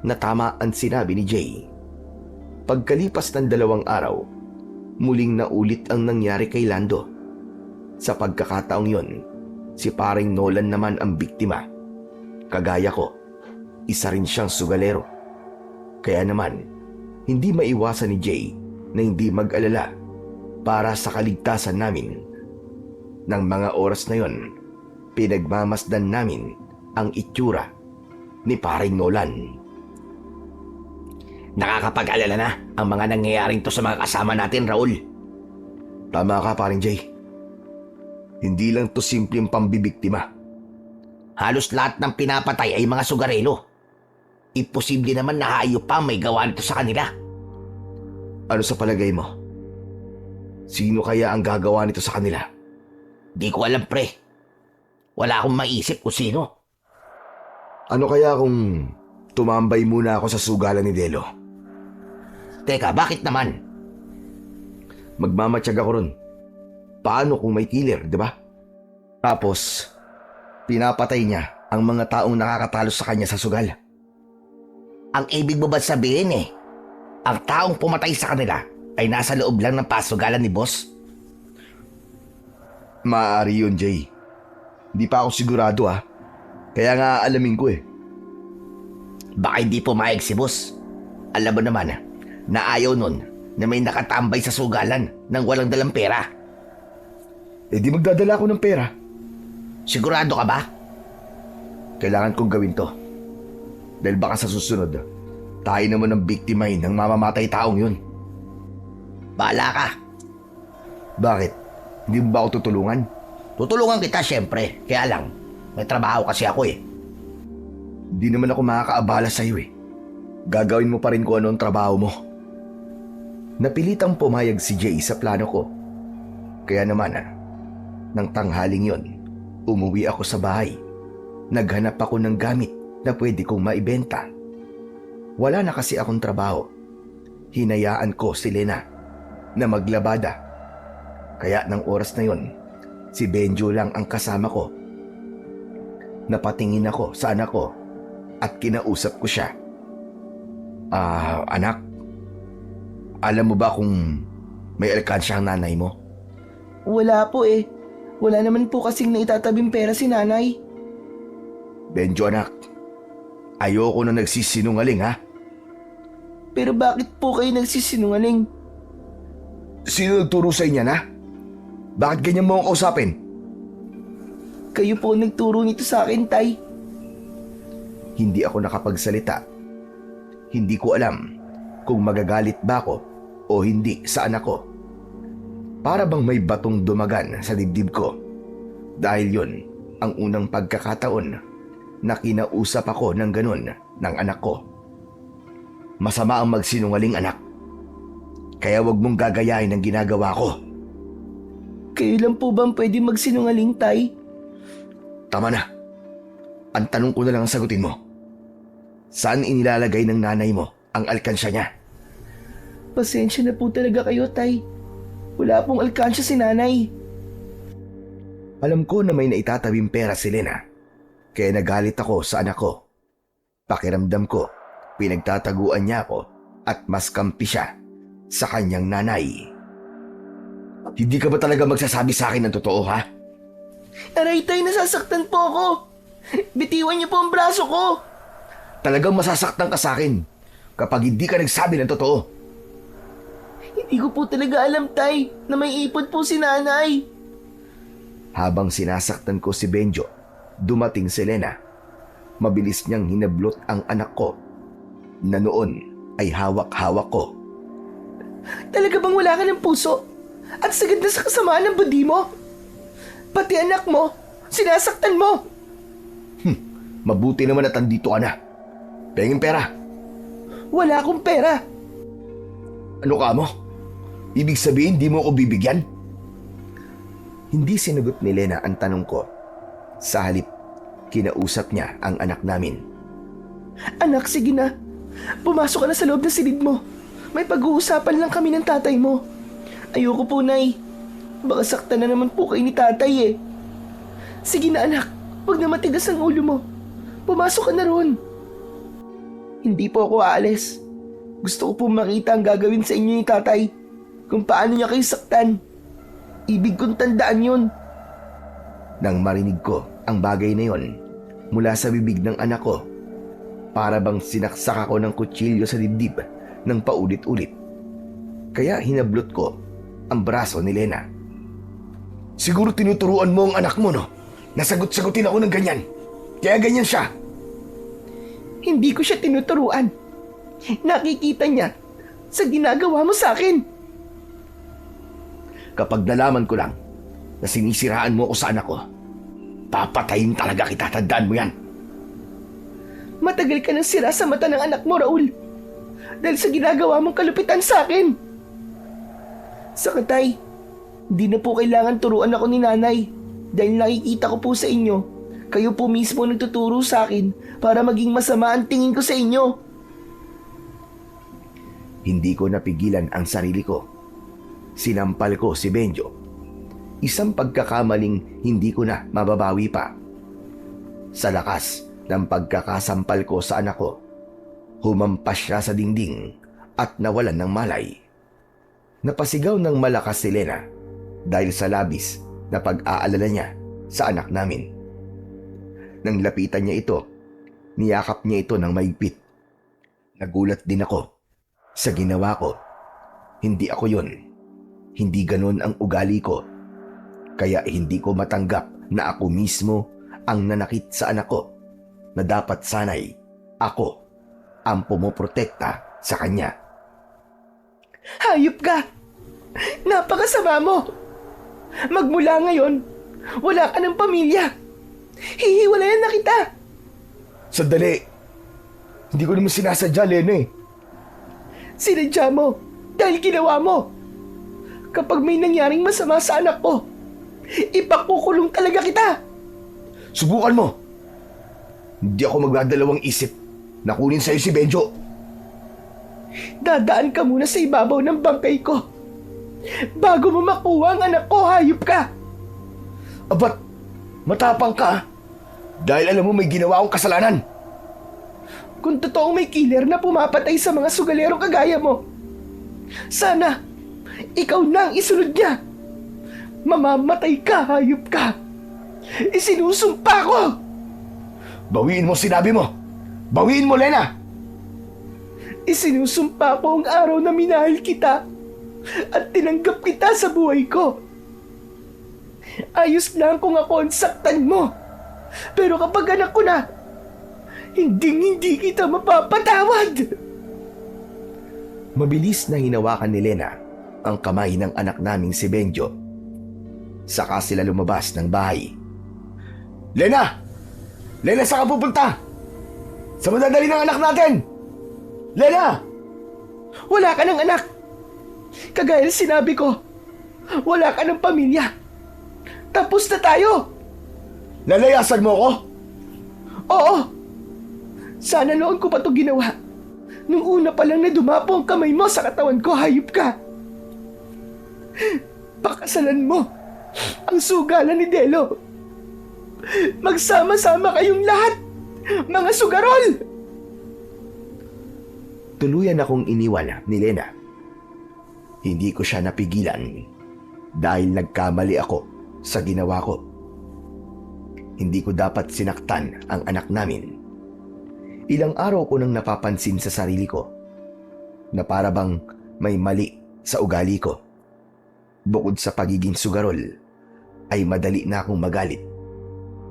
S1: na tama ang sinabi ni Jay. Pagkalipas ng 2 araw, muling naulit ang nangyari kay Lando. Sa pagkakataong yon, si paring Nolan naman ang biktima. Kagaya ko, isa rin siyang sugalero. Kaya naman, Hindi maiwasan ni Jay na hindi mag-alala para sa kaligtasan namin. Nang mga oras na yon, pinagmamasdan namin ang itsura ni paring Nolan.
S2: Nakakapag-alala na ang mga nangyayaring to sa mga kasama natin, Raul.
S1: Tama ka, paring Jay. Hindi lang to simpleng pambibiktima.
S2: Halos lahat ng pinapatay ay mga sugarelo. Imposible naman na hayop pa may gawa nito sa kanila.
S1: Ano sa palagay mo? Sino kaya ang gagawa nito sa kanila?
S2: Di ko alam, pre. Wala akong maisip kung sino.
S1: Ano kaya kung tumambay muna ako sa sugalan ni Delo?
S2: Teka, bakit naman?
S1: Magmamatsyag ako ron. Paano kung may killer, di ba? Tapos, pinapatay niya ang mga taong nakakatalo sa kanya sa sugal.
S2: Ang ibig mo ba sabihin ang taong pumatay sa kanila ay nasa loob lang ng pasugalan ni boss?
S1: Maaari yun, Jay. Hindi pa ako sigurado Kaya nga alamin ko
S2: Baka hindi pumayag si boss. Alam mo naman na ayaw nun na may nakatambay sa sugalan nang walang dalang pera.
S1: Di magdadala ako ng pera.
S2: Sigurado ka ba?
S1: Kailangan kong gawin to. Dahil baka sa susunod, tayo naman ang biktimahin ng mamamatay taong yun.
S2: Bahala ka.
S1: Bakit? Hindi mo ba ako tutulungan?
S2: Tutulungan kita syempre. Kaya lang, may trabaho kasi ako
S1: Hindi naman ako makakaabala sa'yo Gagawin mo pa rin kung ano ang trabaho mo. Napilitang pumayag si Jay sa plano ko. Kaya naman, nang tanghaling yon, umuwi ako sa bahay. Naghanap ako ng gamit na pwede kong maibenta. Wala na kasi akong trabaho. Hinayaan ko si Lena na maglabada. Kaya ng oras na yon, si Benjo lang ang kasama ko. Napatingin ako sa anak ko at kinausap ko siya. Anak, alam mo ba kung may alkansya ang nanay mo?
S4: Wala po Wala naman po kasing naitatabing pera si nanay.
S1: Benjo anak, ayoko na nagsisinungaling
S4: Pero bakit po kayo nagsisinungaling?
S1: Sino nagturo sa inyo na? Bakit ganyan mo akong kausapin?
S4: Kayo po nagturo nito sa akin, Tay.
S1: Hindi ako nakapagsalita. Hindi ko alam kung magagalit ba ako o hindi sa anak ko. Para bang may batong dumagan sa dibdib ko. Dahil yon ang unang pagkakataon na kinausap ako ng ganun ng anak ko. Masama ang magsinungaling, anak. Kaya wag mong gagayahin ang ginagawa ko.
S4: Kayo lang po bang pwede magsinungaling, Tay?
S1: Tama na. Ang tanong ko na lang ang sagutin mo. Saan inilalagay ng nanay mo ang alkansya niya?
S4: Pasensya na po talaga kayo, Tay. Wala pong alkansya si nanay.
S1: Alam ko na may naitatabing pera si Lena. Kaya nagalit ako sa anak ko. Pakiramdam ko, pinagtataguan niya ako at mas kampi siya sa kanyang nanay. Hindi ka ba talaga magsasabi sa akin ng totoo, ha?
S4: Aray, Tay, nasasaktan po ako. Bitiwan niyo po ang braso ko.
S1: Talagang masasaktan ka sa akin kapag hindi ka nagsabi ng totoo.
S4: Hindi ko po talaga alam, Tay, na may ipon po si nanay.
S1: Habang sinasaktan ko si Benjo, dumating si Lena. Mabilis niyang hinablot ang anak ko na noon ay hawak-hawak ko.
S4: Talaga bang wala ka ng puso? At sagad na sa kasamaan ng budi mo? Pati anak mo, sinasaktan mo.
S1: Mabuti naman at andito ka na. Pengin pera.
S4: Wala akong pera.
S1: Ano ka mo? Ibig sabihin di mo ako bibigyan? Hindi sinagot ni Lena ang tanong ko. Sa halip, kinausap niya ang anak namin.
S4: Anak, sige na. Pumasok ka na sa loob ng silid mo. May pag-uusapan lang kami ng tatay mo. Ayoko po, Nay. Baka saktan na naman po kayo ni tatay Sige na, anak. Huwag na matigas ang ulo mo. Pumasok ka na roon. Hindi po ako aalis. Gusto ko po makita ang gagawin sa inyo ni tatay. Kung paano niya kayo saktan. Ibig kong tandaan yun.
S1: Nang marinig ko ang bagay na yon mula sa bibig ng anak ko, para bang sinaksak ako ng kutsilyo sa dibdib ng paulit-ulit. Kaya hinablot ko ang braso ni Lena.
S2: Siguro tinuturuan mo ang anak mo, no? Nasagot-sagutin ako ng ganyan. Kaya ganyan siya.
S4: Hindi ko siya tinuturuan. Nakikita niya sa ginagawa mo sa akin.
S2: Kapag nalaman ko lang na sinisiraan mo ako sa anak ko, papatayin talaga kita, tandaan mo yan.
S4: Matagal ka nang sira sa mata ng anak mo, Raul. Dahil sa ginagawa mong kalupitan sa akin. Sa katay, hindi na po kailangan turuan ako ni nanay. Dahil nakikita ko po sa inyo, kayo po mismo nagtuturo sa akin para maging masama ang tingin ko sa inyo.
S1: Hindi ko napigilan ang sarili ko. Sinampal ko si Benjo. Isang pagkakamaling hindi ko na mababawi pa. Sa lakas ng pagkakasampal ko sa anak ko, humampas siya sa dingding at nawalan ng malay. Napasigaw ng malakas si Lena dahil sa labis na pag-aalala niya sa anak namin. Nang lapitan niya ito, niyakap niya ito ng maigpit. Nagulat din ako sa ginawa ko. Hindi ako yun. Hindi ganun ang ugali ko. Kaya hindi ko matanggap na ako mismo ang nanakit sa anak ko na dapat sanay ako ang pumoprotekta sa kanya.
S4: Hayop ka! Napakasama mo! Magmula ngayon, wala ka ng pamilya. Hihiwalayan na kita.
S2: Sandali. Hindi ko naman sinasadya, Lena eh.
S4: Sinadya mo dahil ginawa mo. Kapag may nangyaring masama sa anak ko, ipakukulong talaga kita.
S2: Subukan mo. Hindi ako magdadalawang isip na kunin sa'yo si Benjo.
S4: Dadaan ka muna sa ibabaw ng bangkay ko. Bago mo makuha ang anak ko, hayop ka.
S2: Abat, matapang ka ah. Dahil alam mo may ginawa akong kasalanan.
S4: Kung totoong may killer na pumapatay sa mga sugalerong kagaya mo, sana ikaw na ang isunod niya. Mamamatay ka, hayop ka. Isinusumpa ko.
S2: Bawiin mo sinabi mo. Bawiin mo, Lena.
S4: Isinusumpa ko ang araw na minahal kita at tinanggap kita sa buhay ko. Ayos lang kung ako ang saktan mo. Pero kapag anak ko na, hindi kita mapapatawad.
S1: Mabilis na hinawakan ni Lena ang kamay ng anak naming si Benjo. Saka sila lumabas ng bahay.
S2: Lena! Lena, saan ka pupunta? Sa madadali ng anak natin! Lena!
S4: Wala ka ng anak. Kagaya ng sinabi ko, wala ka ng pamilya. Tapos na tayo.
S2: Lalayasan mo ako?
S4: Oo. Sana noon ko pa ito ginawa. Nung una pa lang na dumapo ang kamay mo sa katawan ko, hayop ka. Pakasalan mo ang sugalan ni Delo. Magsama-sama kayong lahat, mga sugarol!
S1: Tuluyan akong iniwan ni Lena. Hindi ko siya napigilan dahil nagkamali ako sa ginawa ko. Hindi ko dapat sinaktan ang anak namin. Ilang araw ko nang napapansin sa sarili ko na para bang may mali sa ugali ko. Bukod sa pagiging sugarol, ay madali na akong magalit.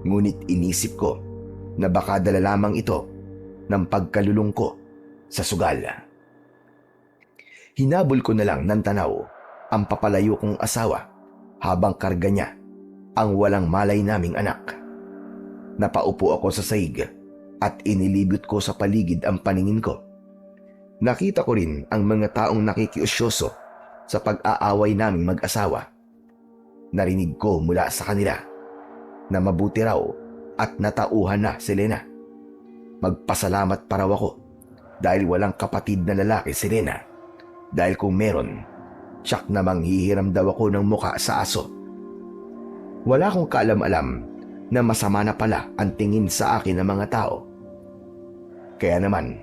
S1: Ngunit inisip ko na baka dala lamang ito ng pagkalulong ko sa sugal. Hinabol ko na lang ng tanaw ang papalayo kong asawa habang karga niya ang walang malay naming anak. Napaupo ako sa saig at inilibot ko sa paligid ang paningin ko. Nakita ko rin ang mga taong nakikiusyoso sa pag-aaway naming mag-asawa. Narinig ko mula sa kanila na mabuti raw at natauhan na si Lena. Magpasalamat pa raw ako dahil walang kapatid na lalaki si Lena. Dahil kung meron, tsak na manghihiram daw ako ng muka sa aso. Wala akong kaalam-alam na masama na pala ang tingin sa akin ng mga tao. Kaya naman,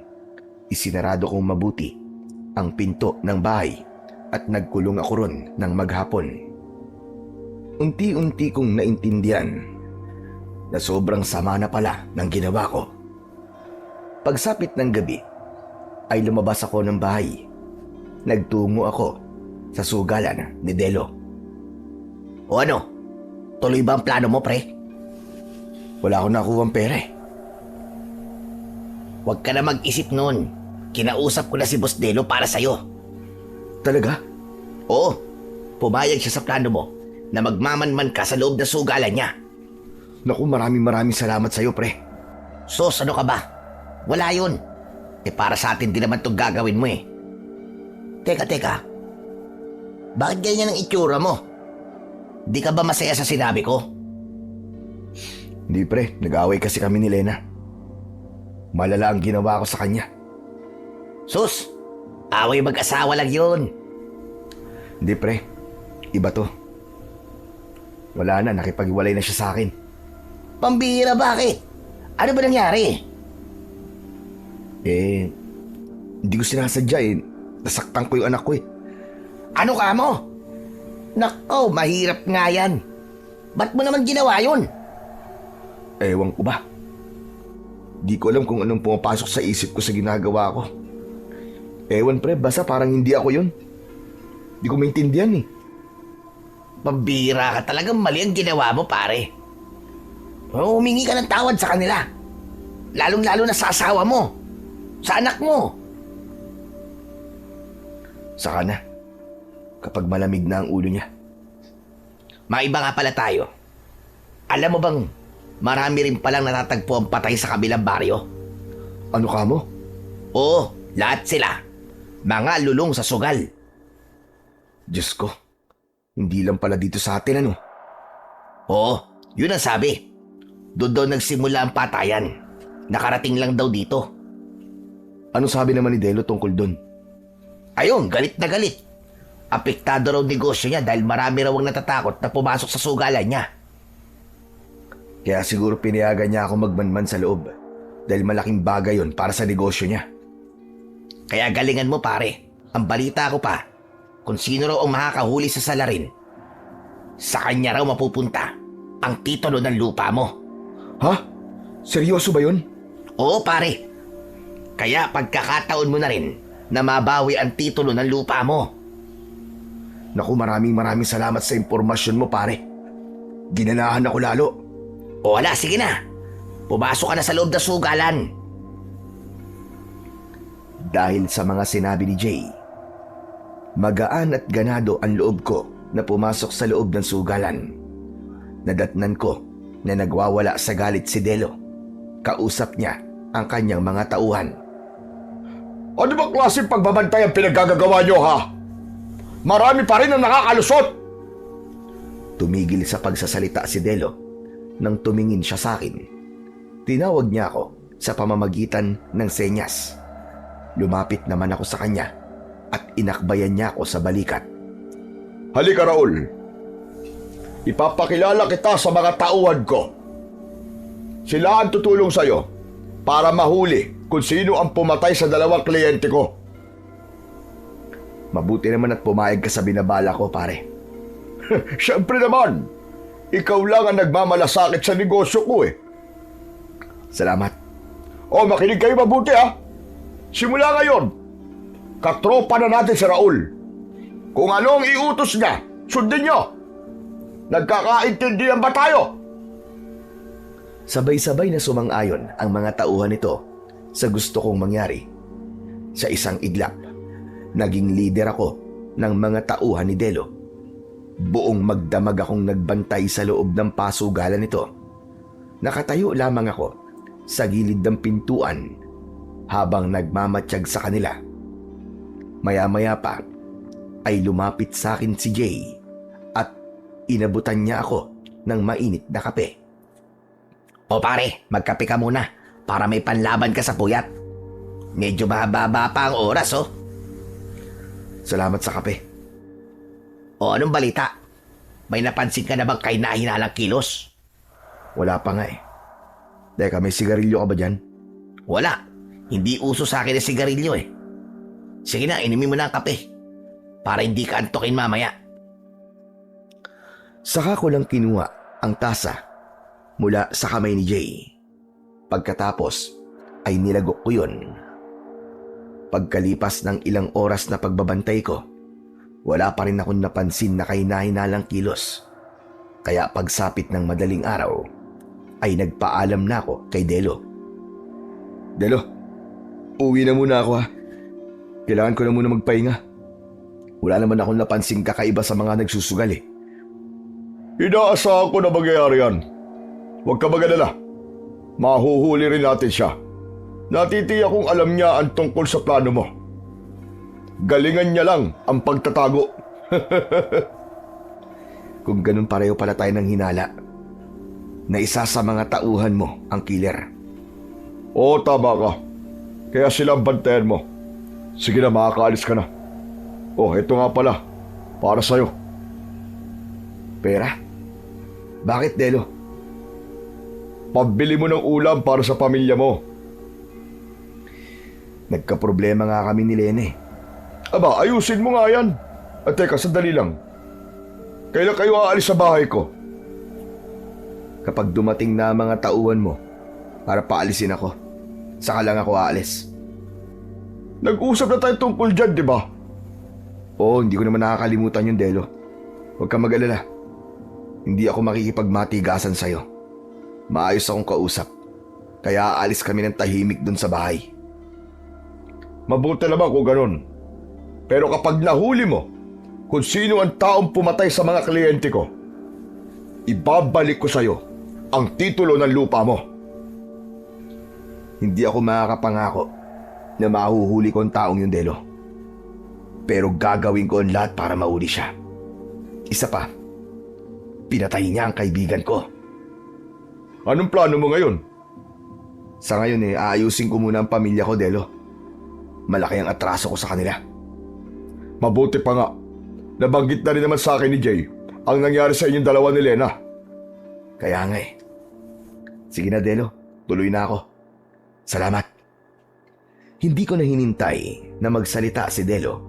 S1: isinarado kong mabuti ang pinto ng bahay at nagkulong ako ron ng maghapon. Unti-unti kong naintindihan na sobrang sama na pala ng ginawa ko. Pagsapit ng gabi, ay lumabas ako ng bahay. Nagtungo ako sa sugalan ni Delo. O ano? Tuloy ba ang plano mo, pre? Wala akong nakuhang pera eh. Huwag ka na mag-isip nun. Kinausap ko na si Boss Delo para sa'yo.
S2: Talaga?
S1: Oo, pumayag siya sa plano mo na magmamanman ka sa loob ng sugalan niya.
S2: Naku, maraming salamat sa'yo, pre.
S1: Sos, ano ka ba? Wala yun. Para sa atin din naman itong gagawin mo eh. Teka. Bakit ganyan ang itsura mo? Di ka ba masaya sa sinabi ko?
S2: Hindi, pre. Nag-away kasi kami ni Lena. Malala ang ginawa ko sa kanya.
S1: Sus, away mag-asawa lang yun.
S2: Hindi, pre. Iba to. Wala na, nakipag-iwalay na siya sa akin.
S1: Pambihira, bakit? Ano ba nangyari?
S2: Hindi ko sinasadya eh. Nasaktan ko yung anak ko eh.
S1: Ano ka mo? Nako, mahirap nga yan. Ba't mo naman ginawa yun?
S2: Ewan ko ba? Di ko alam kung anong pumapasok sa isip ko sa ginagawa ko. Ewan, pre, basta parang hindi ako yun. Di ko maintindihan eh.
S1: Pambihira ka, talagang mali ang ginawa mo, pare. Humingi ka ng tawad sa kanila. Lalong-lalo na sa asawa mo. Sa anak mo.
S2: Saka na. Kapag malamig na ang ulo niya.
S1: Maiba nga pala tayo. Alam mo bang marami rin palang natatagpo ang patay sa kabilang baryo?
S2: Ano ka mo?
S1: Oo, lahat sila. Mga lulong sa sugal.
S2: Diyos ko. Hindi lang pala dito sa atin ano.
S1: Oo, yun ang sabi. Doon daw nagsimula ang patayan. Nakarating lang daw dito.
S2: Ano sabi naman ni Delo tungkol doon?
S1: Ayun, galit na galit. Apektado raw negosyo niya dahil marami raw ang natatakot na pumasok sa sugalan niya.
S2: Kaya siguro pinayagan niya ako magmanman sa loob. Dahil malaking bagay yon para sa negosyo niya.
S1: Kaya galingan mo, pare. Ang balita ko pa, kung sino raw ang makakahuli sa salarin, sa kanya raw mapupunta ang titulo ng lupa mo.
S2: Ha? Seryoso ba yun?
S1: Oo, pare. Kaya pagkakataon mo na rin na mabawi ang titulo ng lupa mo.
S2: Naku, maraming salamat sa impormasyon mo, pare. Ginanahan ako lalo.
S1: O wala, sige na. Pumasok ka na sa loob ng sugalan.
S2: Dahil sa mga sinabi ni Jay, magaan at ganado ang loob ko na pumasok sa loob ng sugalan. Nadatnan ko na nagwawala sa galit si Delo. Kausap niya ang kanyang mga tauhan.
S3: Ano ba klaseng pagbabantay ang pinagagagawa nyo, ha? Marami pa rin ang nakakalusot!
S2: Tumigil sa pagsasalita si Delo nang tumingin siya sa akin. Tinawag niya ako sa pamamagitan ng senyas. Lumapit naman ako sa kanya at inakbayan niya ako sa balikat.
S3: Halika, Raul. Ipapakilala kita sa mga tauhan ko. Sila ang tutulong sa'yo para mahuli kung sino ang pumatay sa dalawang kliyente ko.
S2: Mabuti naman at pumayag ka sa binabala ko, pare.
S3: Siyempre naman, ikaw lang ang nagmamalasakit sa negosyo ko eh.
S2: Salamat.
S3: O, makinig kayo mabuti, ha? Simula ngayon, katropa na natin si Raul. Kung ano ang iutos niya, sundin niyo. Nagkakaintindihan ba tayo?
S2: Sabay-sabay na sumang-ayon ang mga tauhan nito sa gusto kong mangyari. Sa isang iglap, naging leader ako ng mga tauhan ni Delo. Buong magdamag akong nagbantay sa loob ng pasugalan nito. Nakatayo lamang ako sa gilid ng pintuan habang nagmamatsyag sa kanila. Maya-maya pa ay lumapit sa akin si Jay at inabutan niya ako ng mainit na kape.
S1: O pare, magkape ka muna para may panlaban ka sa puyat. Medyo mahaba pa ang oras, oh.
S2: Salamat sa kape.
S1: O anong balita? May napansin ka na bang kahinahinalang kilos?
S2: Wala pa nga eh. Teka, may sigarilyo ka ba dyan?
S1: Wala. Hindi uso sa akin ang sigarilyo eh. Sige na, inumin mo na ang kape para hindi ka antukin mamaya.
S2: Saka ko lang kinuha ang tasa mula sa kamay ni Jay. Pagkatapos ay nilagok ko yun.
S1: Pagkalipas ng ilang oras na pagbabantay ko, wala pa rin akong napansin na kahina-hinalang kilos. Kaya pagsapit ng madaling araw, ay nagpaalam na ako kay Delo.
S3: Delo, uwi na muna ako ha. Kailangan ko na muna magpahinga.
S1: Wala naman akong napansing kakaiba sa mga nagsusugal eh.
S3: Inaasahan ko na mangyayari yan. Huwag ka mag-alala. Mahuhuli rin natin siya. Natitiyak kong alam niya ang tungkol sa plano mo. Galingan niya lang ang pagtatago.
S1: Kung ganun pareho pala tayo ng hinala, na isa sa mga tauhan mo ang killer.
S3: Oo, tama ka. Kaya sila ang bantayan mo. Sige na, makakaalis ka na. Oh, ito nga pala. Para sa'yo.
S1: Pera? Bakit, Delo?
S3: Pambili mo ng ulam para sa pamilya mo.
S1: Nagkaproblema nga kami ni Lene.
S3: Aba, ayusin mo nga yan. At teka, sandali lang. Kailan kayo aalis sa bahay ko?
S1: Kapag dumating na ang mga tauhan mo para paalisin ako, saka lang ako aalis.
S3: Nag-usap na tayo tungkol dyan, di ba?
S1: Oo, hindi ko naman nakakalimutan yung Delo. Huwag kang mag-alala. Hindi ako makikipagmatigasan sa'yo. Maayos akong kausap. Kaya aalis kami ng tahimik dun sa bahay.
S3: Mabuti naman kung ganun. Pero kapag nahuli mo kung sino ang taong pumatay sa mga kliyente ko, ibabalik ko sa'yo ang titulo ng lupa mo.
S1: Hindi ako makakapangako na mahuhuli ko ang taong yung Delo. Pero gagawin ko ang lahat para mauli siya. Isa pa, pinatay niya ang kaibigan ko.
S3: Anong plano mo ngayon?
S1: Sa ngayon aayusin ko muna ang pamilya ko, Delo. Malaki ang atraso ko sa kanila.
S3: Mabuti pa nga. Nabanggit na rin naman sa akin ni Jay ang nangyari sa inyong dalawa ni Lena.
S1: Kaya nga Sige na, Delo. Tuloy na ako. Salamat. Hindi ko na hinintay na magsalita si Delo.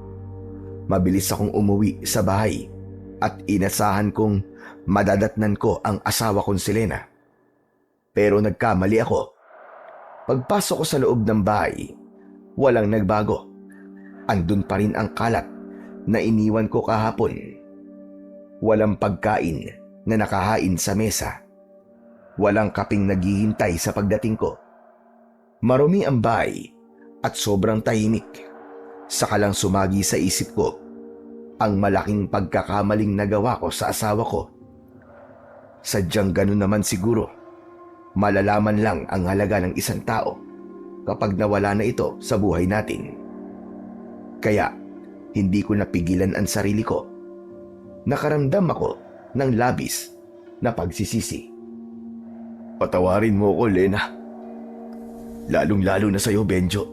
S1: Mabilis akong umuwi sa bahay at inasahan kong madadatnan ko ang asawa kong si Lena. Pero nagkamali ako. Pagpasok ko sa loob ng bahay, walang nagbago. Andun pa rin ang kalat na iniwan ko kahapon. Walang pagkain na nakahain sa mesa. Walang kaping naghihintay sa pagdating ko. Marumi ang bahay at sobrang tahimik. Saka lang sumagi sa isip ko ang malaking pagkakamaling nagawa ko sa asawa ko. Sadyang ganun naman siguro. Malalaman lang ang halaga ng isang tao kapag nawala na ito sa buhay natin. Kaya hindi ko napigilan ang sarili ko. Nakaramdam ako ng labis na pagsisisi. Patawarin mo ko, Lena. Lalong-lalo na sa'yo, Benjo.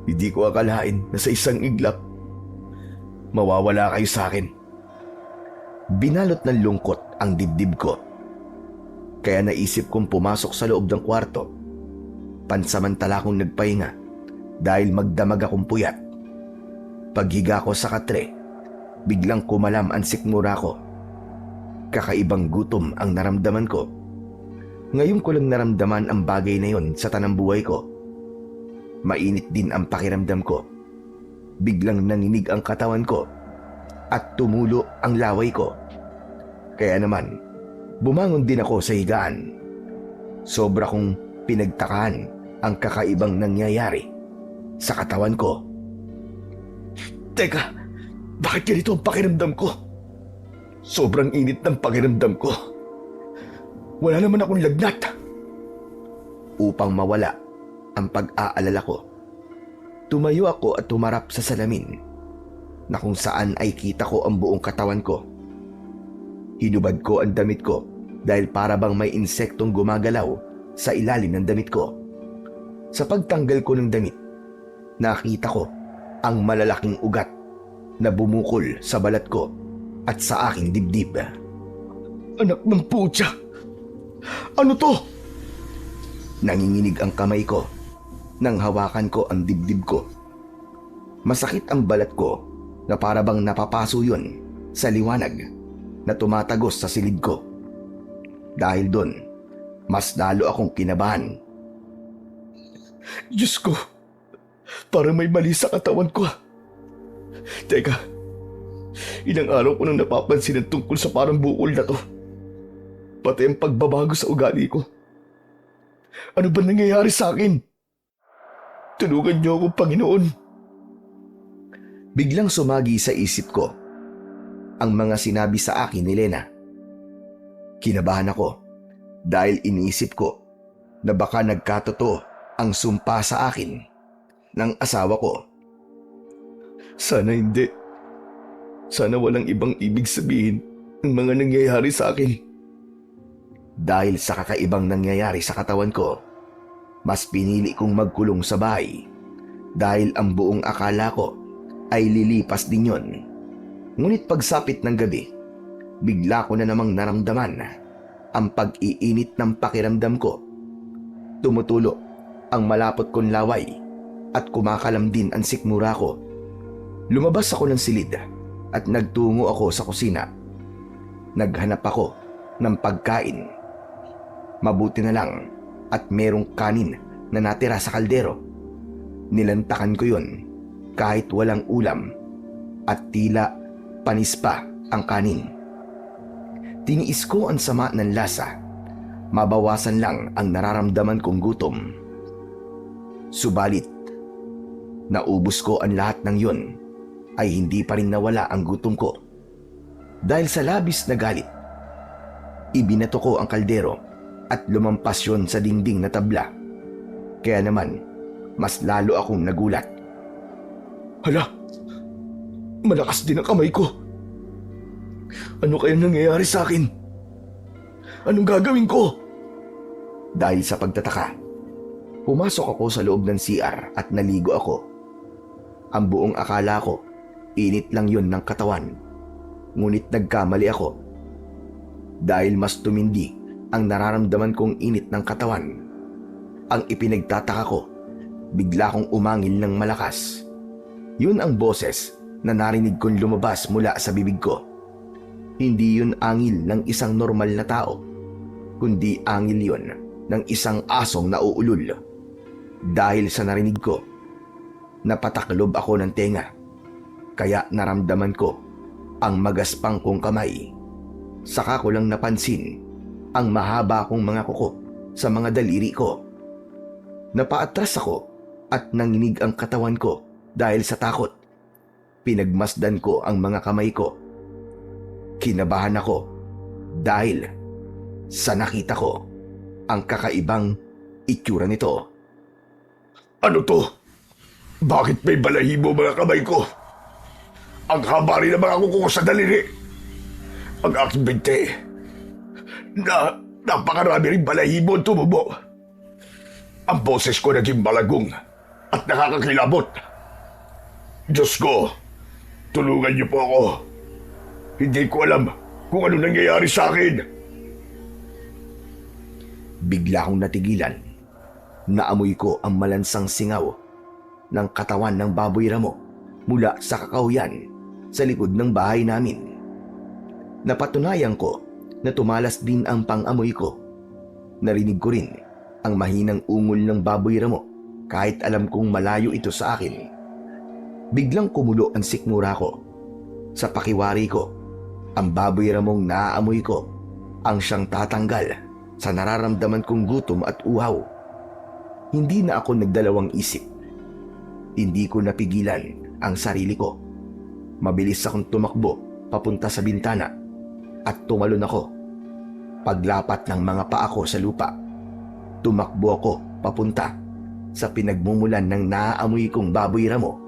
S1: Hindi ko akalain na sa isang iglap, mawawala kayo sa akin. Binalot ng lungkot ang dibdib ko. Kaya naisip kong pumasok sa loob ng kwarto. Pansamantala kong nagpahinga dahil magdamag akong puyat. Paghiga ko sa katre, biglang kumalam ang sikmura ko. Kakaibang gutom ang naramdaman ko. Ngayon ko lang naramdaman ang bagay na yon sa tanang buhay ko. Mainit din ang pakiramdam ko. Biglang nanginig ang katawan ko at tumulo ang laway ko. Kaya naman, bumangon din ako sa higaan. Sobra kong pinagtakaan ang kakaibang nangyayari sa katawan ko. Teka, bakit ganito ang pakiramdam ko? Sobrang init ng pakiramdam ko. Wala naman akong lagnat. Upang mawala ang pag-aalala ko, tumayo ako at tumarap sa salamin na kung saan ay kita ko ang buong katawan ko. Hinubad ko ang damit ko dahil para bang may insektong gumagalaw sa ilalim ng damit ko. Sa pagtanggal ko ng damit, nakita ko ang malalaking ugat na bumukol sa balat ko at sa aking dibdib. Anak ng putya! Ano to? Nanginginig ang kamay ko nang hawakan ko ang dibdib ko. Masakit ang balat ko na para bang napapaso yun sa liwanag na tumatagos sa silid ko. Dahil doon, mas lalo akong kinabahan. Diyos ko,
S2: Parang may mali sa katawan ko. Teka, ilang araw ko nang napapansin ang tungkol sa parang bukol na to. Pati ang pagbabago sa ugali ko. Ano ba nangyayari sa akin? Tulungan niyo ako, Panginoon.
S1: Biglang sumagi sa isip ko ang mga sinabi sa akin ni Lena. Kinabahan ako dahil iniisip ko na baka nagkatotoo ang sumpa sa akin ng asawa ko.
S2: Sana hindi. Sana walang ibang ibig sabihin ang mga nangyayari sa akin.
S1: Dahil sa kakaibang nangyayari sa katawan ko, mas pinili kong magkulong sa bahay dahil ang buong akala ko ay lilipas din yon. Ngunit pagsapit ng gabi, bigla ko na namang naramdaman ang pag-iinit ng pakiramdam ko. Tumutulo ang malapot kong laway at kumakalam din ang sikmura ko. Lumabas ako ng silid at nagtungo ako sa kusina. Naghanap ako ng pagkain. Mabuti na lang at merong kanin na natira sa kaldero. Nilantakan ko yun kahit walang ulam at tila panis pa ang kanin. Tiniis ko ang sama ng lasa. Mabawasan lang ang nararamdaman kong gutom. Subalit, naubos ko ang lahat ng yun ay hindi pa rin nawala ang gutom ko. Dahil sa labis na galit, ibinato ko ang kaldero at lumampas yun sa dingding na tabla. Kaya naman, mas lalo akong nagulat.
S2: Hala, malakas din ang kamay ko. Ano kaya nangyayari sa akin? Anong gagawin ko?
S1: Dahil sa pagtataka, pumasok ako sa loob ng CR at naligo ako. Ang buong akala ko, init lang yun ng katawan. Ngunit nagkamali ako. Dahil mas tumindi ang nararamdaman kong init ng katawan. Ang ipinagtataka ko, bigla kong umangil ng malakas. Yun ang boses na narinig kong lumabas mula sa bibig ko. Hindi yun angil ng isang normal na tao, kundi angil yun ng isang asong nauulol. Dahil sa narinig ko, napataklob ako ng tenga, kaya naramdaman ko ang magaspang kong kamay. Saka ko lang napansin ang mahaba kong mga kuko sa mga daliri ko. Napaatras ako at nanginig ang katawan ko dahil sa takot. Pinagmasdan ko ang mga kamay ko. Kinabahan ako dahil sa nakita ko ang kakaibang itsura nito.
S3: Ano to? Bakit may balahibo mga kamay ko? Ang haba rin ng mga kuko ko sa daliri. Ang aking binte. Napakarami rin balahibo ang tumubo. Ang boses ko naging malagong at nakakakilabot. Diyos ko, tulungan niyo po ako. Hindi ko alam kung ano nangyayari sa akin.
S1: Bigla akong natigilan. Naamoy ko ang malansang singaw ng katawan ng baboy ramo mula sa kakauyan sa likod ng bahay namin. Napatunayan ko na tumalas din ang pang-amoy ko. Narinig ko rin ang mahinang ungol ng baboy ramo kahit alam kong malayo ito sa akin. Biglang kumulo ang sikmura ko. Sa pakiwari ko, ang baboy ramong naaamoy ko ang siyang tatanggal sa nararamdaman kong gutom at uhaw. Hindi na ako nagdalawang isip. Hindi ko napigilan ang sarili ko. Mabilis akong tumakbo papunta sa bintana at tumalon ako. Paglapat ng mga paa ko sa lupa, tumakbo ako papunta sa pinagmumulan ng naaamoy kong baboy ramo.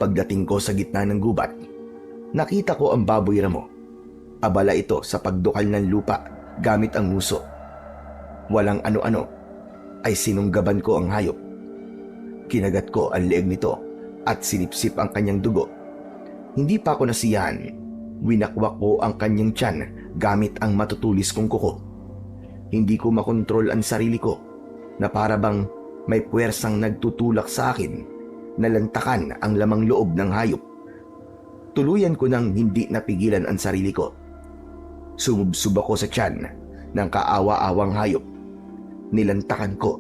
S1: Pagdating ko sa gitna ng gubat, nakita ko ang baboy ramo. Abala ito sa pagdukal ng lupa gamit ang nguso. Walang ano-ano ay sinunggaban ko ang hayop. Kinagat ko ang leeg nito at sinipsip ang kanyang dugo. Hindi pa ako nasiyahan. Winakwak ko ang kanyang tiyan gamit ang matutulis kong kuko. Hindi ko makontrol ang sarili ko na para bang may puwersang nagtutulak sa akin na lantakan ang lamang loob ng hayop. Tuluyan ko nang hindi napigilan ang sarili ko. Sumubsub ako sa tiyan ng kaawa-awang hayop. Nilantakan ko.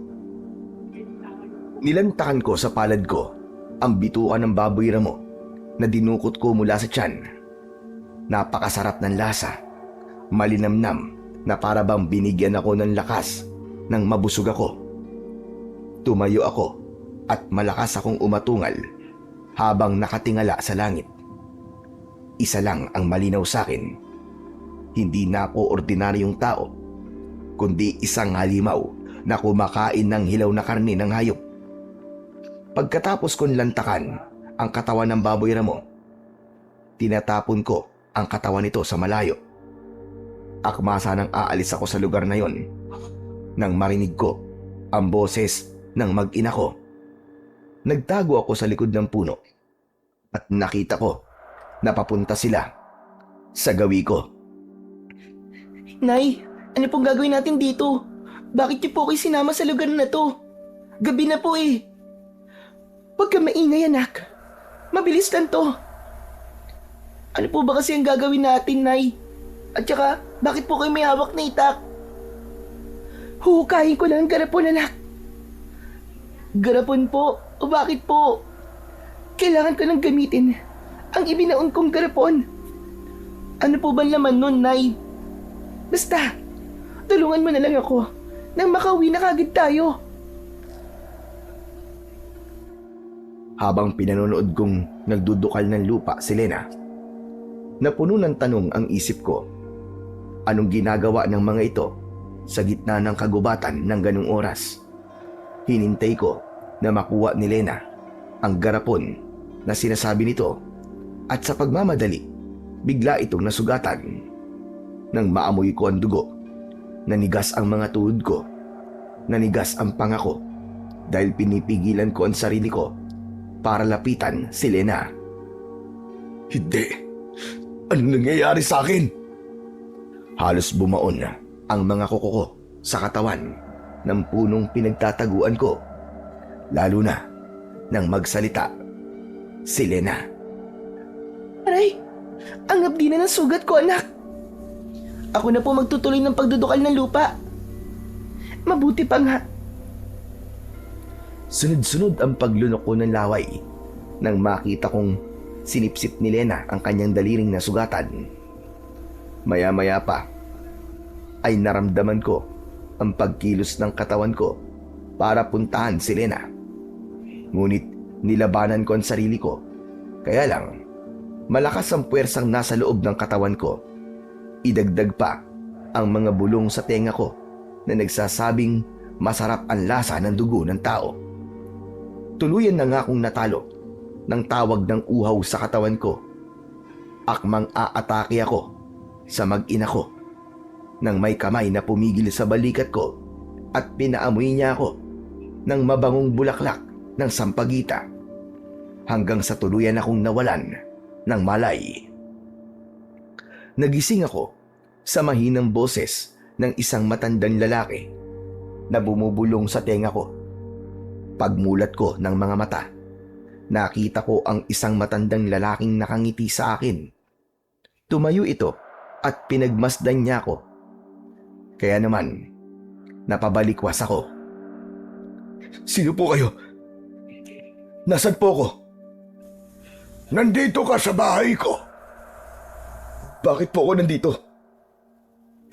S1: Nilantakan ko sa palad ko ang bituan ng baboy ramo na dinukot ko mula sa tiyan. Napakasarap ng lasa, malinamnam na para bang binigyan ako ng lakas nang mabusog ako. Tumayo ako at malakas akong umatungal habang nakatingala sa langit. Isa lang ang malinaw sa akin. Hindi na ako ordinaryong tao, kundi isang halimaw na kumakain ng hilaw na karne ng hayop. Pagkatapos kong lantakan ang katawan ng baboy ramo, tinatapon ko ang katawan nito sa malayo. Akmasa nang aalis ako sa lugar na yon nang marinig ko ang boses ng mag-ina ko. Nagtago ako sa likod ng puno at nakita ko na papunta sila sa gawi ko.
S4: Nay, ano pong gagawin natin dito? Bakit niyo po kayo sinama sa lugar na to? Gabi na po eh. Huwag ka maingay, anak. Mabilis lang to. Ano po ba kasi ang gagawin natin, Nay? At saka, bakit po kayo may hawak na itak? Huhukayin ko lang ang garapon, anak. Garapon po? O bakit po? Kailangan ko lang gamitin ang ibinaon kong garapon. Ano po ba laman nun, Nay? Basta, tulungan mo na lang ako nang makauwi na kagad tayo.
S1: Habang pinanonood kong nagdudukal ng lupa si Lena, napuno ng tanong ang isip ko. Anong ginagawa ng mga ito sa gitna ng kagubatan ng ganung oras? Hinintay ko na makuha ni Lena ang garapon na sinasabi nito at sa pagmamadali, bigla itong nasugatan. Nang maamoy ko ang dugo, nanigas ang mga tuhod ko, nanigas ang panga ko dahil pinipigilan ko ang sarili ko para lapitan si Lena.
S3: Hindi. Anong nangyayari sa akin?
S1: Halos bumaon ang mga kuko ko sa katawan ng punong pinagtataguan ko, lalo na nang magsalita si Lena.
S4: Aray, ang hapdi na ng sugat ko, anak. Ako na po magtutuloy ng pagdudukal ng lupa. Mabuti pa nga.
S1: Sunod-sunod ang paglunok ko ng laway nang makita kong sinipsip ni Lena ang kanyang daliring nasugatan. Maya-maya pa ay naramdaman ko ang pagkilos ng katawan ko para puntahan si Lena. Ngunit nilabanan ko ang sarili ko. Kaya lang, malakas ang puwersang nasa loob ng katawan ko. Idagdag pa ang mga bulong sa tenga ko na nagsasabing masarap ang lasa ng dugo ng tao. Tuluyan na nga akong natalo ng tawag ng uhaw sa katawan ko. Akmang aatake ako sa mag-ina ko nang may kamay na pumigil sa balikat ko at pinaamoy niya ako ng mabangong bulaklak ng sampagita hanggang sa tuluyan akong nawalan ng malay. Nagising ako sa mahinang boses ng isang matandang lalaki na bumubulong sa tenga ko. Pagmulat ko ng mga mata, nakita ko ang isang matandang lalaking nakangiti sa akin. Tumayo ito at pinagmasdan niya ako. Kaya naman, napabalikwas ako.
S3: Sino po kayo? Nasaan po ako? Nandito ka sa bahay ko. Bakit po ako nandito?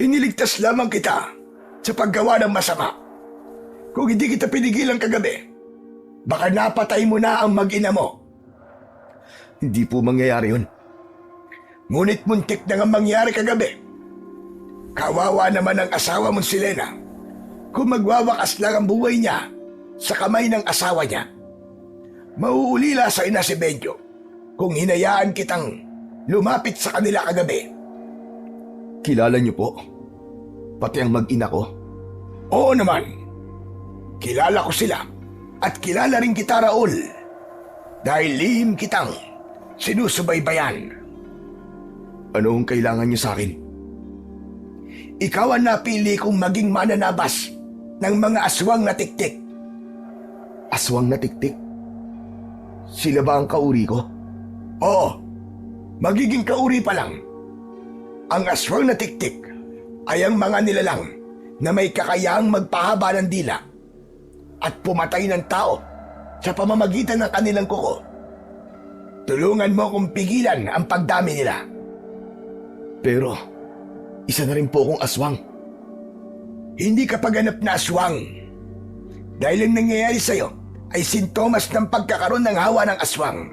S3: Iniligtas lamang kita sa paggawa ng masama. Kung hindi kita pinigilan kagabi, baka napatay mo na ang mag-ina mo.
S1: Hindi po mangyayari yun.
S3: Ngunit muntik na nga mangyari kagabi. Kawawa naman ang asawa mong si Lena kung magwawakas lang ang buhay niya sa kamay ng asawa niya. Mauulila sa ina si Benjo kung hinayaan kitang lumapit sa kanila kagabi.
S1: Kilala niyo po? Pati ang mag-ina ko?
S3: Oo naman. Kilala ko sila at kilala rin kita, Raul. Dahil lihim kitang sinusubaybayan.
S1: Ano ang kailangan niyo sa akin?
S3: Ikaw ang napili kong maging mananabas ng mga aswang na tiktik.
S1: Aswang na tiktik? Sila ba ang kauri ko?
S3: Oo, magiging kauri pa lang. Ang aswang na tiktik ay ang mga nilalang na may kakayahang magpahaba ng dila at pumatay ng tao
S1: sa pamamagitan ng kanilang kuko. Tulungan mo akong pigilan ang pagdami nila. Pero, isa na rin po akong aswang. Hindi ka paganap na aswang. Dahil ang nangyayari sa'yo ay sintomas ng pagkakaroon ng hawa ng aswang.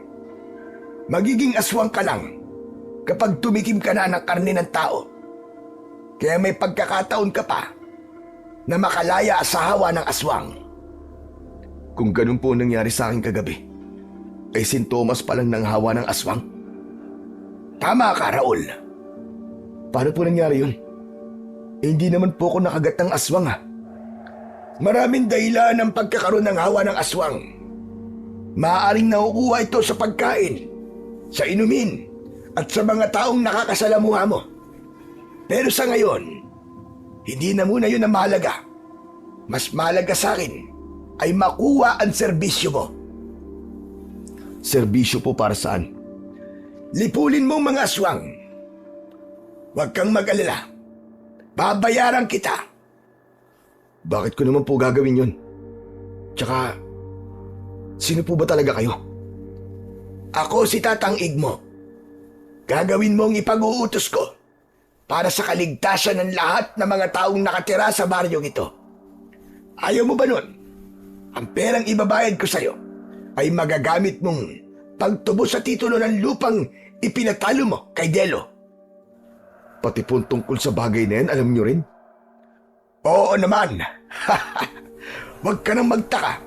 S1: Magiging aswang ka lang kapag tumikim ka na ng karne ng tao. Kaya may pagkakataon ka pa na makalaya sa hawa ng aswang. Kung ganun po nangyari sa akin kagabi, ay sintomas pa lang ng hawa ng aswang. Tama ka, Raul. Paano po nangyari yun? Hindi naman po ako nakagat ng aswang ha. Maraming dahilan ang pagkakaroon ng hawa ng aswang. Maaaring nakukuha ito sa pagkain, sa inumin, at sa mga taong nakakasalamuha mo. Pero sa ngayon, hindi na muna yun ang mahalaga. Mas mahalaga sa akin ay makuha ang serbisyo mo. Serbisyo po para saan? Lipulin mo mga aswang. Huwag kang mag-alala. Babayaran kita. Bakit ko naman po gagawin yun? Tsaka, sino po ba talaga kayo? Ako si Tatang Igmo. Gagawin mo ang ipag-uutos ko para sa kaligtasan ng lahat ng mga taong nakatira sa baryong ito. Ayaw mo ba nun? Ang perang ibabayad ko sa'yo ay magagamit mong pagtubo sa titulo ng lupang ipinatalo mo kay Delo. Pati po tungkol sa bagay na yan, alam nyo rin? Oo naman. Huwag ka nang magtaka.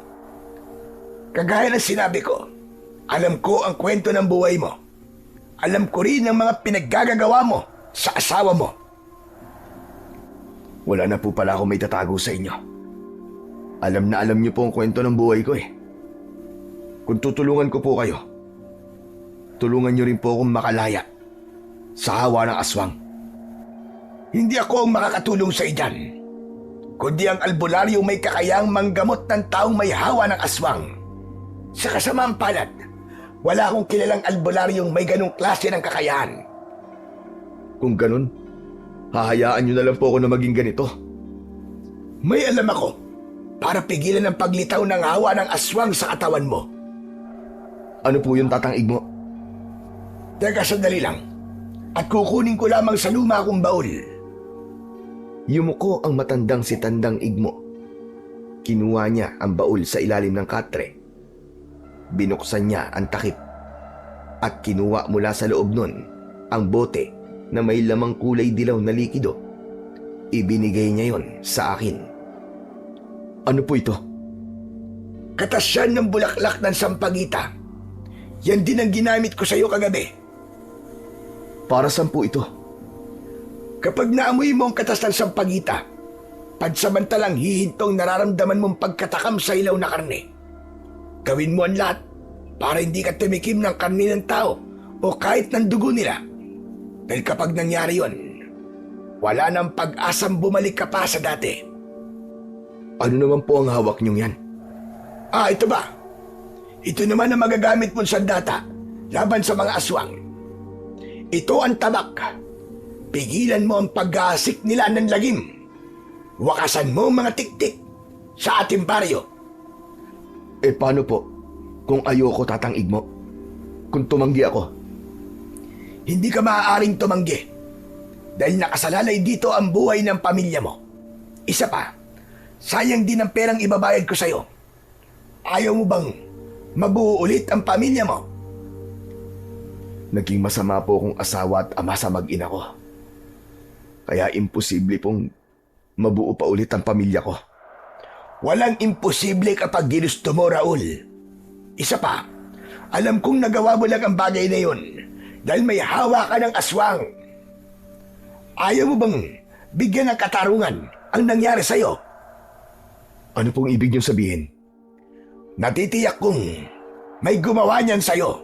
S1: Kagaya ng sinabi ko, alam ko ang kwento ng buhay mo. Alam ko rin ang mga pinaggagawa mo sa asawa mo. Wala na po pala ako may tatago sa inyo. Alam na alam niyo po ang kwento ng buhay ko eh. Kung tutulungan ko po kayo, tulungan niyo rin po akong makalaya sa hawa ng aswang. Hindi ako ang makakatulong sa iyan, kundi ang albularyo may kakayang manggamot ng taong may hawa ng aswang. Sa kasamaang palad, wala akong kilalang albularyong may ganong klase ng kakayahan. Kung ganun, hahayaan niyo na lang po ako na maging ganito. May alam ako para pigilan ang paglitaw ng hawa ng aswang sa katawan mo. Ano po yung Tatang Igmo? Teka, sandali lang. At kukunin ko lamang sa luma kong baul. Yumuko ang matandang si Tandang Igmo. Kinuha niya ang baul sa ilalim ng katre. Binuksan niya ang takip at kinuha mula sa loob nun ang bote na may lamang kulay dilaw na likido. Ibinigay niya yon sa akin. Ano po ito? Katas yan ng bulaklak ng sampagita. Yan din ang ginamit ko sa iyo kagabi. Para saan po ito? Kapag naamoy mo ang katas ng sampagita, pansamantalang hihintong nararamdaman mong pagkatakam sa ilaw na karne. Gawin mo ang lahat para hindi ka tumikim ng karne ng tao o kahit ng dugo nila. Dahil kapag nangyari yon, wala nang pag-asang bumalik ka pa sa dati. Ano naman po ang hawak niyong yan? Ito ba? Ito naman ang magagamit mong sandata laban sa mga aswang. Ito ang tabak. Pigilan mo ang pag-aasik nila ng lagim. Wakasan mo ang mga tiktik sa ating baryo. Paano po kung ayoko, Tatang Igmo? Kung tumanggi ako? Hindi ka maaaring tumanggi dahil nakasalalay dito ang buhay ng pamilya mo. Isa pa, sayang din ang perang ibabayad ko sa'yo. Ayaw mo bang mabuo ulit ang pamilya mo? Naging masama po akong asawa at ama sa mag-ina ko. Kaya imposible pong mabuo pa ulit ang pamilya ko. Walang imposible kapag ginusto mo, Raul. Isa pa, alam kong nagawa mo lang ang bagay na yun dahil may hawa ka ng aswang. Ayaw mo bang bigyan ng katarungan ang nangyari sa'yo? Ano pong ibig niyong sabihin? Natitiyak kong may gumawa niyan sa'yo.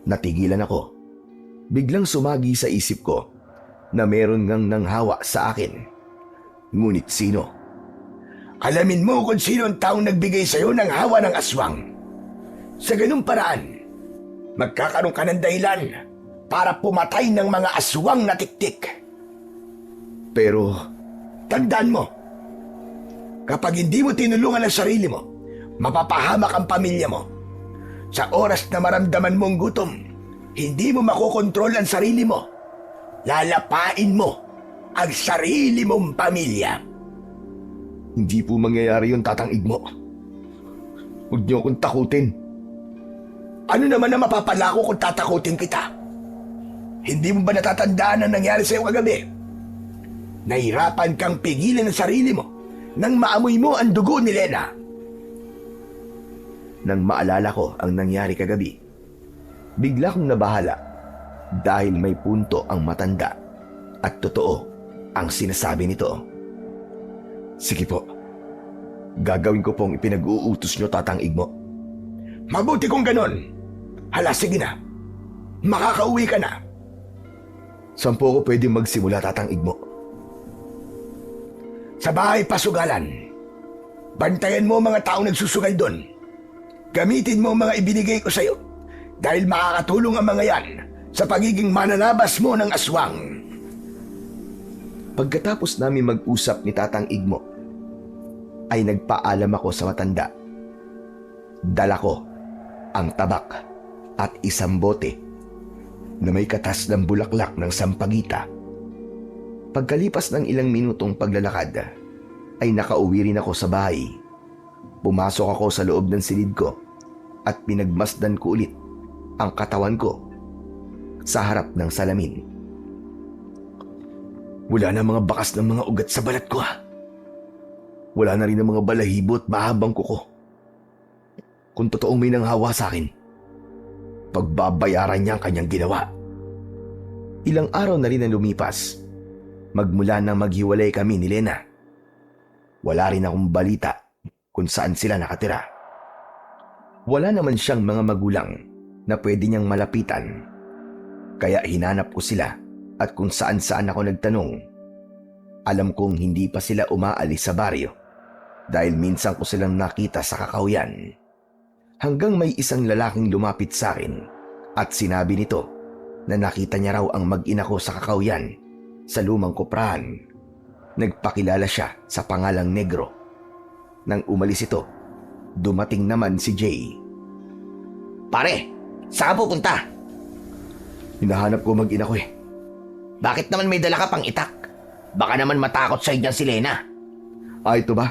S1: Natigilan ako. Biglang sumagi sa isip ko na meron ngang nanghawa sa akin. Ngunit sino? Alamin mo kung sino ang taong nagbigay sa'yo ng hawa ng aswang. Sa ganung paraan, magkakaroon ka ng dahilan para pumatay ng mga aswang na tiktik. Pero, tandaan mo, kapag hindi mo tinulungan ang sarili mo, mapapahamak ang pamilya mo. Sa oras na maramdaman mong gutom, hindi mo makokontrol ang sarili mo. Lalapain mo ang sarili mong pamilya.
S3: Hindi po mangyayari yun, Tatang Igmo. Huwag niyo akong takutin.
S1: Ano naman na mapapala ko kung tatakutin kita? Hindi mo ba natatandaan ang nangyari sa'yo kagabi? Nahirapan kang pigilan ang sarili mo nang maamoy mo ang dugo ni Lena.
S2: Nang maalala ko ang nangyari kagabi, bigla kong nabahala dahil may punto ang matanda at totoo ang sinasabi nito.
S3: Sige po. Gagawin ko pong ipinag-uutos niyo, Tatang Igmo.
S1: Mabuti kung ganon. Hala, sige na. Makakauwi ka na.
S3: Saan po ako pwede magsimula, Tatang Igmo?
S1: Sa bahay pasugalan. Bantayan mo ang mga taong nagsusugal doon. Gamitin mo ang mga ibinigay ko sa'yo dahil makakatulong ang mga yan sa pagiging mananabas mo ng aswang.
S2: Pagkatapos namin mag-usap ni Tatang Igmo, ay nagpaalam ako sa matanda. Dala ko ang tabak at isang bote na may katas ng bulaklak ng sampagita. Pagkalipas ng ilang minutong paglalakad, ay nakauwi rin ako sa bahay. Pumasok ako sa loob ng silid ko at pinagmasdan ko ulit ang katawan ko sa harap ng salamin.
S3: Wala na mga bakas ng mga ugat sa balat ko. Wala na rin ang mga balahibo at mahabang kuko. Kung totoong may nanghawa sa akin, pagbabayaran niya ang kanyang ginawa.
S2: Ilang araw na rin ang lumipas, magmula nang maghiwalay kami ni Lena. Wala rin akong balita kung saan sila nakatira. Wala naman siyang mga magulang na pwede niyang malapitan. Kaya hinanap ko sila at kung saan-saan ako nagtanong. Alam kong hindi pa sila umaalis sa baryo dahil minsan ko silang nakita sa kakawyan. Hanggang may isang lalaking lumapit sa akin at sinabi nito na nakita niya raw ang mag-ina ko sa kakawyan sa lumang koprahan. Nagpakilala siya sa pangalang Negro. Nang umalis ito, dumating naman si Jay.
S1: Pare, saan ka pupunta?
S3: Hinahanap ko mag-ina ko eh.
S1: Bakit naman may dala ka pang itak? Baka naman matakot sa'yo dyan si Lena.
S3: Ito ba?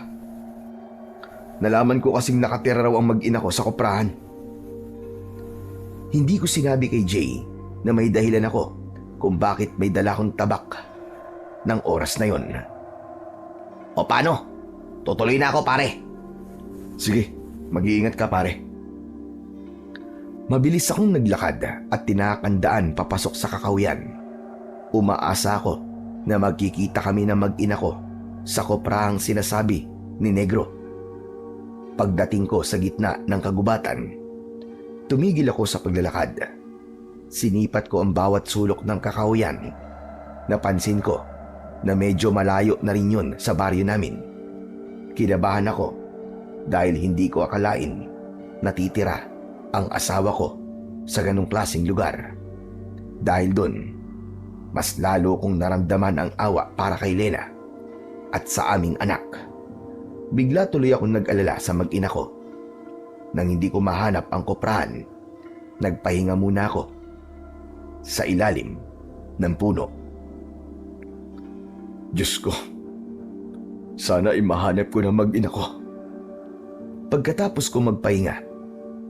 S3: Nalaman ko kasing nakatira raw ang mag-ina ko sa koprahan.
S2: Hindi ko sinabi kay Jay na may dahilan ako kung bakit may dala akong tabak ng oras na yon.
S1: O paano? Tutuloy na ako, pare.
S3: Sige, mag-iingat ka, pare.
S2: Mabilis akong naglakad at tinakandaan papasok sa kakawyan. Umaasa ako na magkikita kami ng mag-ina ko sa koprahang sinasabi ni Negro. Pagdating ko sa gitna ng kagubatan, tumigil ako sa paglalakad. Sinipat ko ang bawat sulok ng kakawyan. Napansin ko na medyo malayo na rin yun sa baryo namin. Kinabahan ako dahil hindi ko akalain natitira ang asawa ko sa ganong klaseng lugar. Dahil doon, mas lalo kong naramdaman ang awa para kay Lena at sa aming anak. Bigla tuloy akong nag-alala sa mag-ina ko. Nang hindi ko mahanap ang koprahan, nagpahinga muna ako sa ilalim ng puno.
S3: Diyos ko, sana ay mahanap ko na mag-ina ko.
S2: Pagkatapos ko magpahinga,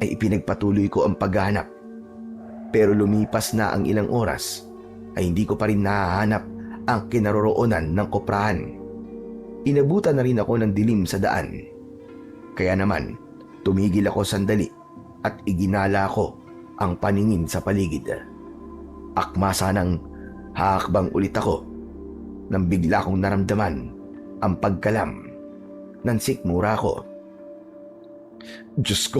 S2: ay ipinagpatuloy ko ang paghahanap. Pero lumipas na ang ilang oras, ay hindi ko pa rin nahahanap ang kinaroroonan ng koprahan. Inabutan na rin ako ng dilim sa daan. Kaya naman, tumigil ako sandali at iginala ko ang paningin sa paligid. Akma sanang haakbang ulit ako nang bigla kong naramdaman ang pagkalam ng sikmura ko.
S3: Diyos ko,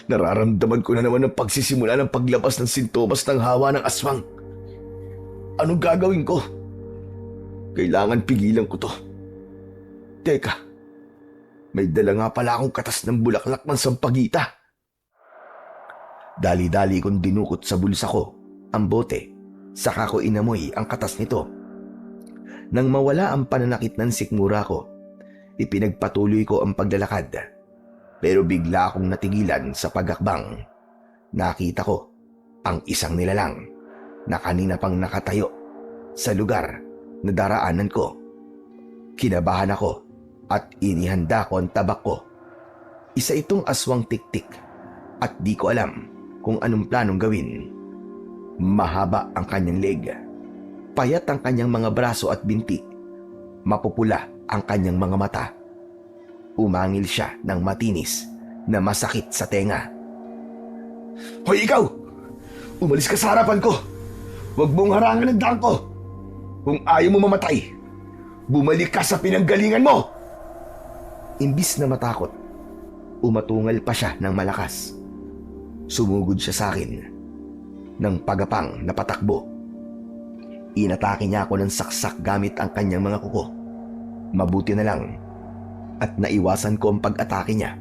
S3: nararamdaman ko na naman ang pagsisimula ng paglabas ng sintomas ng hawa ng aswang. Anong gagawin ko? Kailangan pigilan ko to. Teka, may dala nga pala akong katas ng bulaklak ng sampagita.
S2: Dali-dali kong dinukot sa bulsa ko ang bote, saka ko inamoy ang katas nito. Nang mawala ang pananakit ng sikmura ko, ipinagpatuloy ko ang paglalakad.
S1: Pero bigla akong natigilan sa pagakbang. Nakita ko ang isang nilalang na kanina pang nakatayo sa lugar na daraanan ko. Kinabahan ako at inihanda ko ang tabak ko. Isa itong aswang tiktik at di ko alam kung anong planong gawin. Mahaba ang kanyang leg. Payat ang kanyang mga braso at binti. Mapupula ang kanyang mga mata. Umangil siya ng matinis na masakit sa tenga. Hoy ikaw! Umalis ka sa harapan ko! Huwag mong harangan ang daan ko! Kung ayaw mo mamatay, bumalik ka sa pinanggalingan mo! Imbis na matakot, umatungal pa siya ng malakas. Sumugod siya sa akin ng pagapang na patakbo. Inatake niya ako ng saksak gamit ang kanyang mga kuko. Mabuti na lang at naiwasan ko ang pag-atake niya.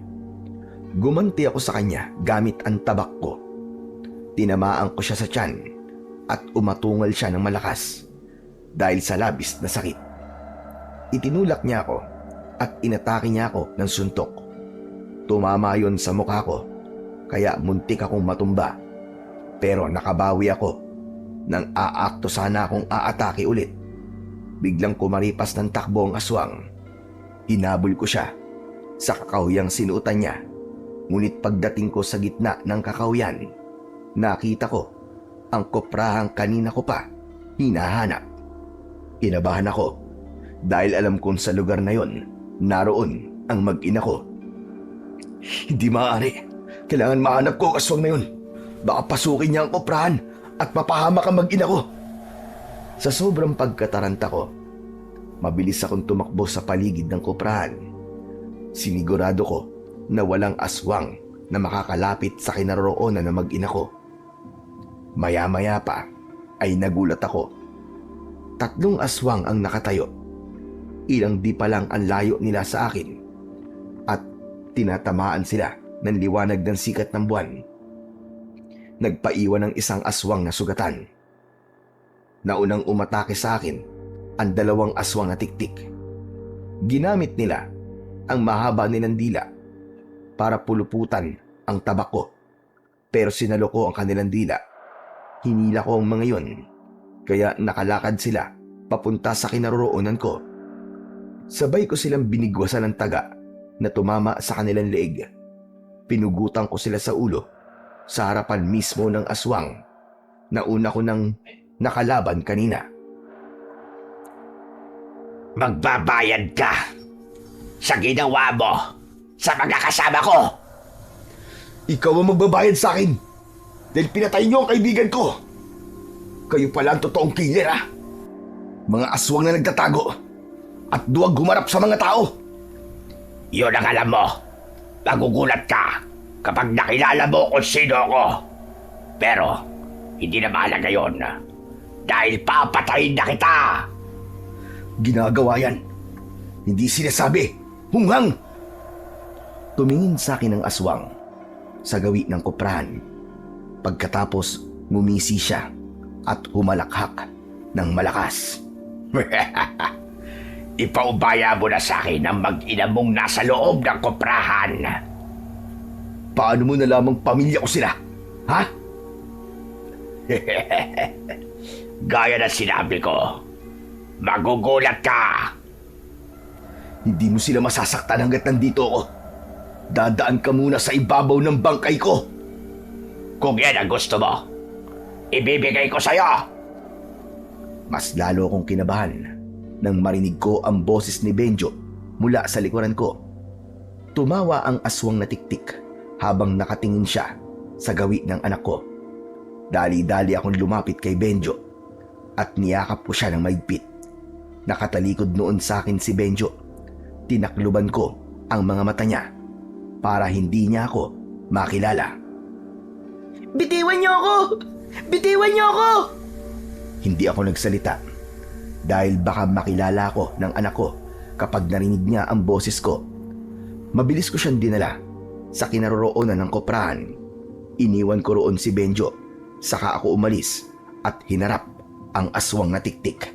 S1: Gumanti ako sa kanya gamit ang tabak ko. Tinamaan ko siya sa tiyan at umatungal siya ng malakas dahil sa labis na sakit. Itinulak niya ako at inatake niya ako ng suntok. Tumama yon sa mukha ko kaya muntik akong matumba. Pero nakabawi ako nang aakto sana akong aatake ulit. Biglang kumaripas ng takbo ang aswang. Hinabol ko siya sa kakawiyang sinuotan niya. Ngunit pagdating ko sa gitna ng kakawiyan, nakita ko ang koprahang kanina ko pa hinahanap. Kinabahan ako dahil alam kong sa lugar na yon naroon ang mag-ina ko. Hindi maaari. Kailangan mahanap ko ang aswang na yun. Baka pasukin niya ang koprahan at mapahamak ang mag-ina ko. Sa sobrang pagkataranta ko, mabilis akong tumakbo sa paligid ng koprahan. Sinigurado ko na walang aswang na makakalapit sa kinaroroonan ng mag-ina ko. Maya-maya pa ay nagulat ako. 3 aswang ang nakatayo. Ilang di pa lang ang layo nila sa akin at tinatamaan sila ng liwanag ng sikat ng buwan. Nagpaiwan ng isang aswang na sugatan. Naunang umatake sa akin ang 2 aswang na tiktik. Ginamit nila ang mahaba nilang dila para puluputan ang tabak ko. Pero sinalo ko ang kanilang dila. Hinila ko ang mga yon, kaya nakalakad sila papunta sa kinaroroonan ko. Sabay ko silang binigwasan ng taga na tumama sa kanilang leeg. Pinugutan ko sila sa ulo sa harapan mismo ng aswang na una ko nang nakalaban kanina.
S2: Magbabayad ka sa ginawa mo sa mga kasama ko.
S3: Ikaw ang magbabayad sa akin dahil pinatay niyo ang kaibigan ko. Kayo pala ang totoong killer, ha? Mga aswang na nagtatago at duwag humarap sa mga tao.
S2: Yun ang alam mo. Magugulat ka kapag nakilala mo kung sino ako. Pero hindi na mahalaga yun dahil papatayin na kita.
S3: Ginagawa yan. Hindi sinasabi. Hunghang!
S1: Tumingin sa akin ang aswang sa gawi ng koprahan. Pagkatapos ngumisi siya at humalakhak ng malakas.
S2: Ipaubaya mo na sa akin ang mag-ina mong nasa loob ng koprahan.
S3: Paano mo nalamang pamilya ko sila? Ha?
S2: Gaya na sinabi ko, magugulat ka.
S3: Hindi mo sila masasaktan hanggat nandito ako. Dadaan ka muna sa ibabaw ng bangkay ko.
S2: Kung yan ang gusto mo, ibibigay ko sa'yo.
S1: Mas lalo akong kinabahan nang marinig ko ang boses ni Benjo mula sa likuran ko. Tumawa ang aswang na tiktik habang nakatingin siya sa gawi ng anak ko. Dali-dali akong lumapit kay Benjo at niyakap ko siya ng maigpit. Nakatalikod noon sa akin si Benjo. Tinakluban ko ang mga mata niya para hindi niya ako makilala.
S4: Bitiwan niyo ako! Bitiwan niyo ako!
S1: Hindi ako nagsalita dahil baka makilala ko ng anak ko kapag narinig niya ang boses ko. Mabilis ko siyang dinala sa kinaroroonan ng koprahan. Iniwan ko roon si Benjo, saka ako umalis at hinarap ang aswang na tiktik.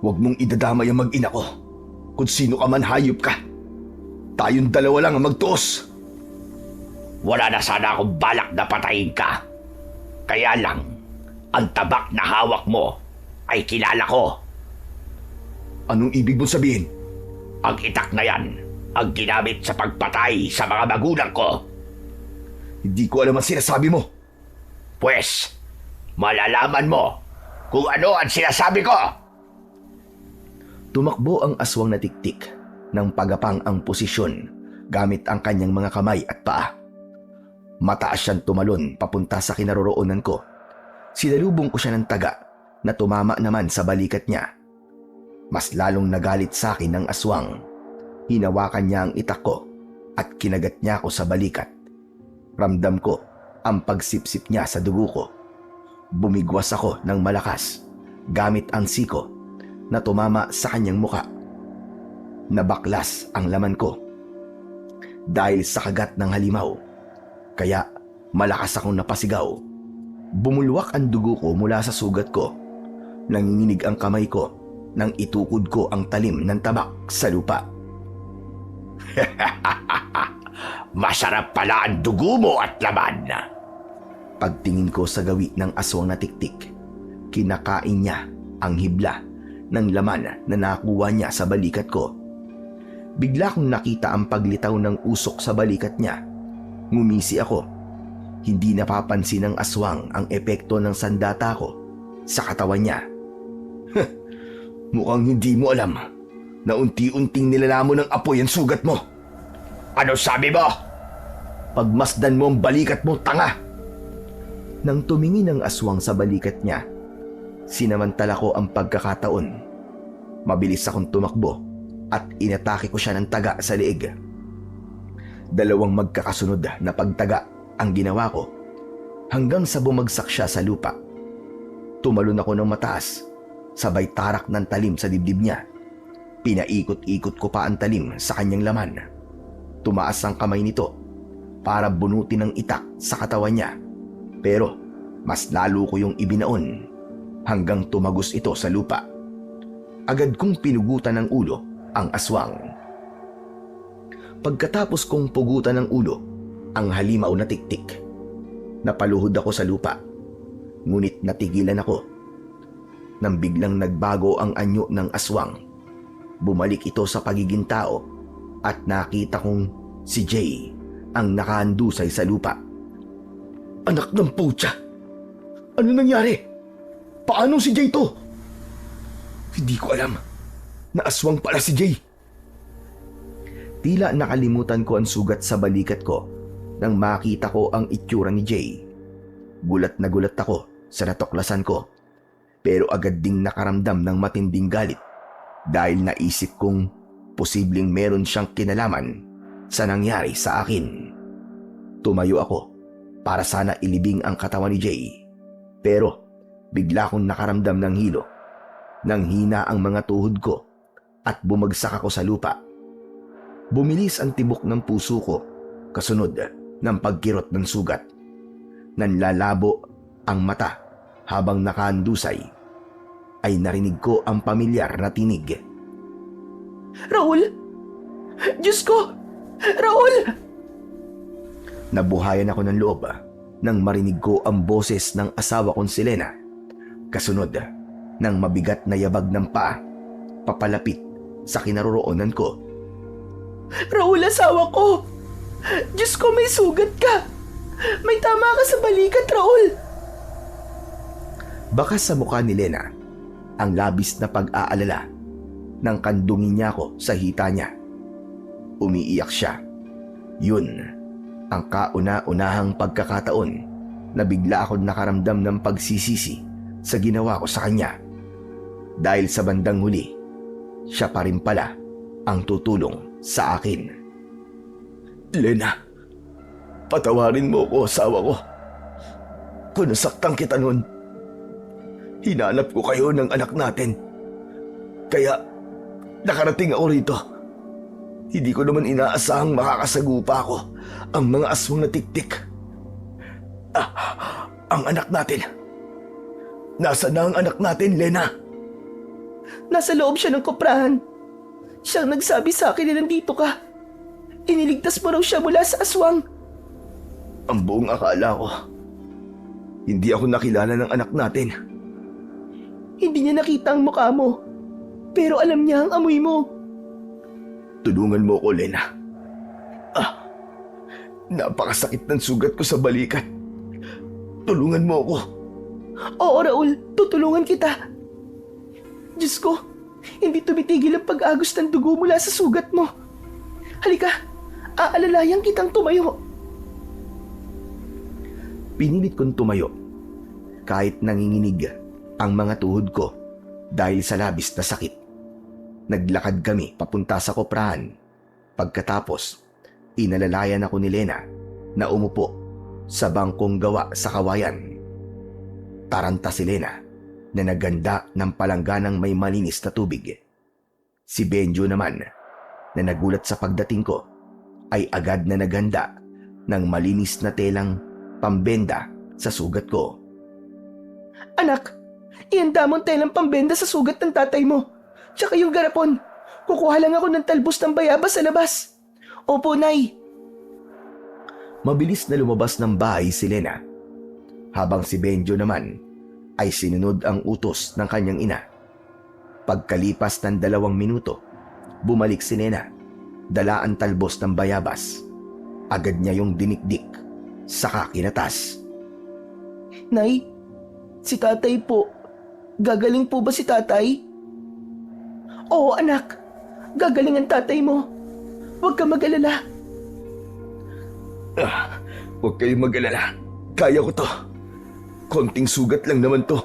S3: Huwag mong idadamay ang mag-ina ko. Kung sino ka man, hayop ka. Tayong dalawa lang ang magtuos.
S1: Wala na sana akong balak na patayin ka. Kaya lang, ang tabak na hawak mo ay kilala ko.
S3: Anong ibig mong sabihin?
S1: Ang itak na yan ang ginamit sa pagpatay sa mga magulang ko.
S3: Hindi ko alam ang sinasabi mo.
S1: Pwes, malalaman mo kung ano ang sinasabi ko.
S2: Tumakbo ang aswang na tiktik ng pagapang ang posisyon gamit ang kanyang mga kamay at paa. Mataas siyang tumalon papunta sa kinaroroonan ko. Sinalubong ko siya ng taga na tumama naman sa balikat niya. Mas lalong nagalit sa akin ng aswang. Hinawakan niya ang itak ko at kinagat niya ako sa balikat. Ramdam ko ang pagsipsip niya sa dugo ko. Bumigwas ako ng malakas gamit ang siko na tumama sa kanyang muka. Nabaklas ang laman ko dahil sa kagat ng halimaw. Kaya malakas akong napasigaw. Bumulwak ang dugo ko mula sa sugat ko. Nanginginig ang kamay ko nang itukod ko ang talim ng tabak sa lupa.
S1: Masarap pala ang dugo mo at laman.
S2: Pagtingin ko sa gawi ng aswang na tiktik, kinakain niya ang hibla ng laman na nakuha niya sa balikat ko. Bigla kong nakita ang paglitaw ng usok sa balikat niya. Ngumisi ako. Hindi napapansin ng aswang ang epekto ng sandata ko sa katawan niya.
S3: Mukhang hindi mo alam na unti-unting nilalamon ng apoy ang sugat mo.
S1: Ano sabi mo?
S3: Pagmasdan mo ang balikat mo, tanga!
S2: Nang tumingin ang aswang sa balikat niya, sinamantala ko ang pagkakataon. Mabilis akong tumakbo at inatake ko siya ng taga sa liig. Dalawang magkakasunod na pagtaga ang ginawa ko hanggang sa bumagsak siya sa lupa. Tumalon ako ng mataas, sabay tarak ng talim sa dibdib niya. Pinaikot-ikot ko pa ang talim sa kanyang laman. Tumaas ang kamay nito para bunutin ng itak sa katawan niya. Pero mas lalo ko yung ibinaon hanggang tumagos ito sa lupa. Agad kong pinugutan ng ulo ang aswang. Pagkatapos kong pugutan ng ulo ang halimaw na tiktik, napaluhod ako sa lupa. Ngunit natigilan ako nang biglang nagbago ang anyo ng aswang. Bumalik ito sa pagiging tao at nakita kong si Jay ang nakahandusay sa lupa.
S3: Anak ng putya! Ano nangyari? Paano si Jay to? Hindi ko alam na aswang pala si Jay.
S2: Tila nakalimutan ko ang sugat sa balikat ko nang makita ko ang itsura ni Jay. Gulat na gulat ako sa natuklasan ko, pero agad ding nakaramdam ng matinding galit dahil naisip kong posibleng meron siyang kinalaman sa nangyari sa akin. Tumayo ako para sana ilibing ang katawan ni Jay, pero bigla akong nakaramdam ng hilo. Nang hina ang mga tuhod ko at bumagsak ako sa lupa. Bumilis ang tibok ng puso ko kasunod ng pagkirot ng sugat. Nanlalabo ang mata habang nakahandusay ay narinig ko ang pamilyar na tinig.
S4: Raul! Diyos ko! Raul!
S2: Nabuhayan ako ng loob nang marinig ko ang boses ng asawa kong si Lena. Kasunod ng mabigat na yabag ng paa papalapit sa kinaroroonan ko.
S4: Raul, asawa ko! Diyos ko, may sugat ka! May tama ka sa balikat, Raul!
S2: Bakas sa mukha ni Lena ang labis na pag-aalala nang kandungin niya ako sa hita niya. Umiiyak siya. Yun ang kauna-unahang pagkakataon na bigla akong nakaramdam ng pagsisisi sa ginawa ko sa kanya. Dahil sa bandang huli, siya pa rin pala ang tutulong sa akin.
S3: Lena, patawarin mo ko, asawa ko. Kung nasaktan kita noon, hinanap ko kayo ng anak natin. Kaya nakarating ako rito. Hindi ko naman inaasahang makakasagupa ako ang mga aswang na tiktik. Ang anak natin. Nasaan na ang anak natin, Lena?
S4: Nasa loob siya ng koprahan. Siyang nagsabi sa akin na nandito ka. Iniligtas mo raw siya mula sa aswang.
S2: Ang buong akala ko, hindi ako nakilala ng anak natin.
S4: Hindi niya nakita ang mukha mo. Pero alam niya ang amoy mo.
S2: Tulungan mo ko, Lena. Napakasakit ng sugat ko sa balikat. Tulungan mo ako.
S4: Oo, Raul. Tutulungan kita. Diyos ko, hindi tumitigil ang pag-agos ng dugo mula sa sugat mo. Halika, aalalayan kitang tumayo.
S1: Pinilit kong tumayo kahit nanginginig ang mga tuhod ko dahil sa labis na sakit. Naglakad kami papunta sa koprahan. Pagkatapos, inalalayan ako ni Lena na umupo sa bangkong gawa sa kawayan. Taranta si Lena na naganda ng palangganang may malinis na tubig. Si Benjo naman na nagulat sa pagdating ko ay agad na naganda ng malinis na telang pambenda sa sugat ko.
S4: Anak, ihanda mo ang telang pambenda sa sugat ng tatay mo. Tsaka yung garapon. Kukuha lang ako ng talbos ng bayabas sa labas. Opo, Nay.
S1: Mabilis na lumabas ng bahay si Lena, habang si Benjo naman ay sinunod ang utos ng kanyang ina. Pagkalipas ng 2 minuto, bumalik si Lena, dala ang talbos ng bayabas. Agad niya yung dinikdik, saka kinatas.
S4: Nay, si tatay po. Gagaling po ba si tatay? Oo, anak. Gagaling ang tatay mo. Huwag ka mag-alala.
S2: Huwag kayong mag-alala. Kaya ko to. Konting sugat lang naman to.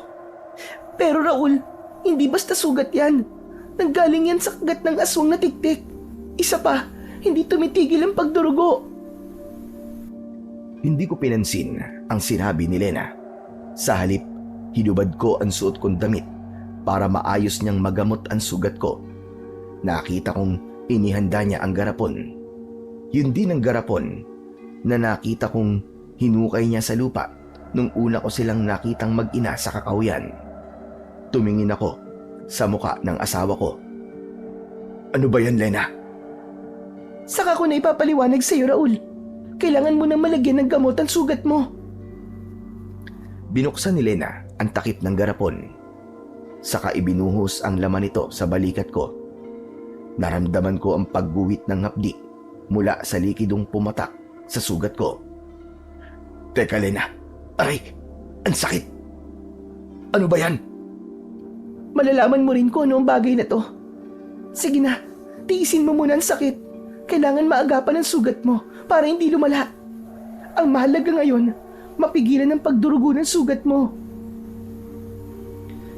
S4: Pero Raul, hindi basta sugat yan. Nanggaling yan sa kagat ng aswang na tiktik. Isa pa, hindi tumitigil ang pagdurugo.
S1: Hindi ko pinansin ang sinabi ni Lena. Sa halip, hinubad ko ang suot kong damit para maayos niyang magamot ang sugat ko. Nakita kong inihanda niya ang garapon. Yun din ang garapon na nakita kong hinukay niya sa lupa nung una ko silang nakitang mag-ina sa kakahuyan. Tumingin ako sa muka ng asawa ko.
S2: Ano ba yan, Lena?
S4: Saka ko na ipapaliwanag sa iyo, Raul. Kailangan mo na malagyan ng gamot ang sugat mo.
S1: Binuksan ni Lena ang takip ng garapon. Saka ibinuhos ang laman nito sa balikat ko. Naramdaman ko ang pagguhit ng hapdi mula sa likidong pumatak sa sugat ko.
S2: Teka, Lena. Aray, ang sakit. Ano ba yan?
S4: Malalaman mo rin kung ano ang bagay na to. Sige na, tiisin mo muna ang sakit. Kailangan maagapan ang sugat mo para hindi lumala. Ang mahalaga ngayon, mapigilan ang pagdurugo ng sugat mo.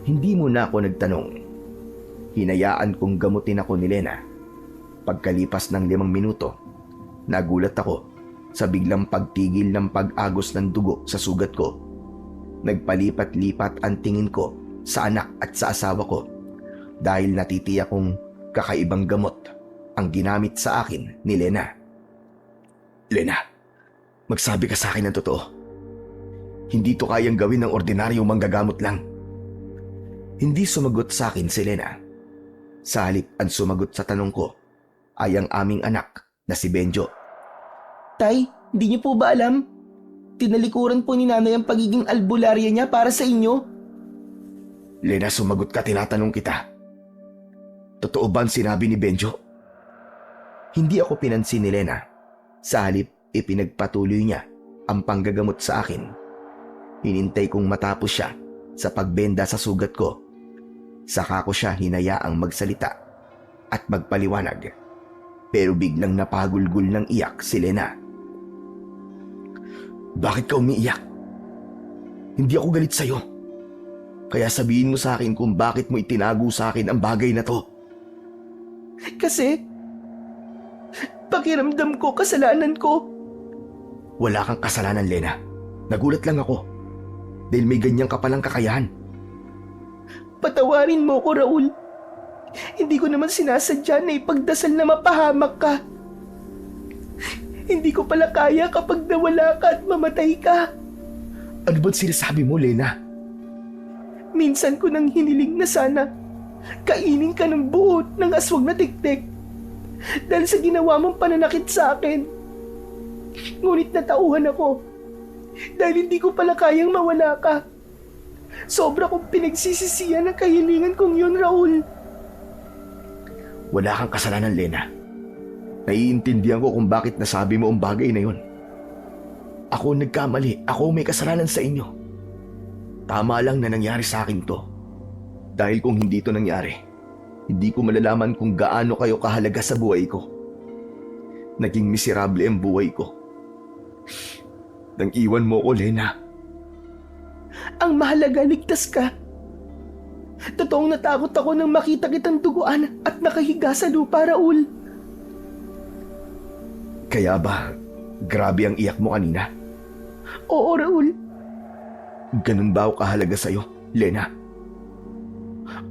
S1: Hindi muna ako nagtanong. Hinayaan kong gamutin ako ni Lena. Pagkalipas ng 5 minuto, nagulat ako sa biglang pagtigil ng pag-agos ng dugo sa sugat ko. Nagpalipat-lipat ang tingin ko sa anak at sa asawa ko dahil natitiyak kong kakaibang gamot ang ginamit sa akin ni Lena.
S2: Lena, magsabi ka sa akin ng totoo. Hindi to kayang gawin ng ordinaryong manggagamot lang.
S1: Hindi sumagot sa akin si Lena. Sa halip ang sumagot sa tanong ko ay ang aming anak na si Benjo.
S4: Tay, hindi niyo po ba alam? Tinalikuran po ni nanay ang pagiging albularya niya para sa inyo.
S2: Lena, sumagot ka, tinatanong kita. Totoo ba ang sinabi ni Benjo?
S1: Hindi ako pinansin ni Lena. Sa halip, ipinagpatuloy niya ang panggagamot sa akin. Hinintay kong matapos siya sa pagbenda sa sugat ko. Saka ko siya hinayaang magsalita at magpaliwanag. Pero biglang napagulgul ng iyak si Lena.
S2: Bakit ka umiiyak? Hindi ako galit sa'yo. Kaya sabihin mo sa akin kung bakit mo itinago sa akin ang bagay na to.
S4: Kasi, pakiramdam ko kasalanan ko.
S2: Wala kang kasalanan, Lena. Nagulat lang ako. Dahil may ganyan ka palang kakayahan.
S4: Patawarin mo ko, Raul. Hindi ko naman sinasadya na ipagdasal na mapahamak ka. Hindi ko pala kaya kapag nawala ka at mamatay ka.
S2: Ano ba't sinasabi mo, Lena?
S4: Minsan ko nang hiniling na sana kainin ka ng buo ng aswang na tiktik. dahil sa ginawa mong pananakit sa akin. Ngunit natauhan ako dahil hindi ko pala kayang mawala ka. Sobra kong pinagsisisihan ang kahilingan kong yun, Raul.
S1: Wala kang kasalanan, Lena. Naiintindihan ko kung bakit nasabi mo ang bagay na yun. Ako nagkamali. Ako may kasalanan sa inyo. Tama lang na nangyari sa akin to. Dahil kung hindi to nangyari, hindi ko malalaman kung gaano kayo kahalaga sa buhay ko. Naging miserable ang buhay ko. Nang iwan mo ko, Lena.
S4: Ang mahalaga, ligtas ka. Totoong natakot ako nang makita kitang duguan at nakahiga sa lupa, Raul.
S1: Kaya ba, grabe ang iyak mo kanina?
S4: Oo, Raul.
S1: Ganun ba ako kahalaga sa'yo, Lena?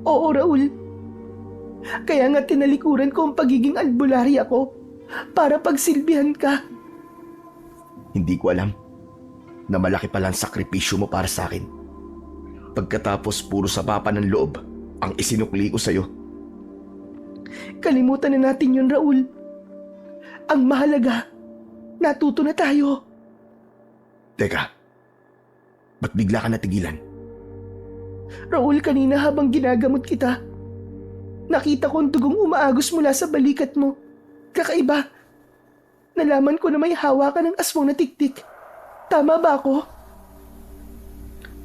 S4: Oo, Raul. Kaya nga tinalikuran ko ang pagiging albularya ko para pagsilbihan ka.
S1: Hindi ko alam na malaki pala ang sakripisyo mo para sa akin. Pagkatapos puro sapapa ng loob ang isinukli ko sa'yo.
S4: Kalimutan na natin yun, Raul. Ang mahalaga, natuto na tayo.
S1: Teka, ba't bigla ka natigilan?
S4: Raul, kanina habang ginagamot kita, nakita ko ang dugong umaagos mula sa balikat mo. Kakaiba. Nalaman ko na may hawakan ng aswang na tiktik. Tama ba ako?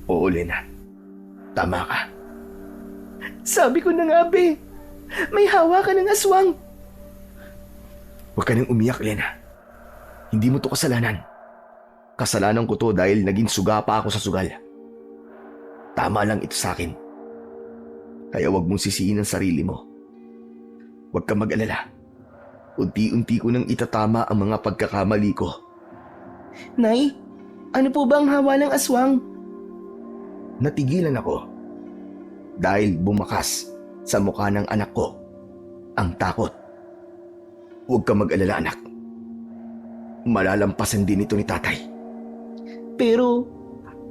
S1: Oo, Lena. Tama ka.
S4: Sabi ko na nga, be. May hawakan ng aswang.
S1: Huwag ka nang umiyak, Lena. Hindi mo to kasalanan. Kasalanan ko to dahil naging suga pa ako sa sugal. Tama lang ito sa akin. Kaya huwag mong sisihin ang sarili mo. Huwag ka mag-alala. Unti-unti ko nang itatama ang mga pagkakamali ko.
S4: Nay, ano po ba ang hawa ng aswang?
S1: Natigilan ako dahil bumakas sa mukha ng anak ko ang takot. Huwag ka mag-alala, anak. Malalampasan din ito ni tatay.
S4: Pero,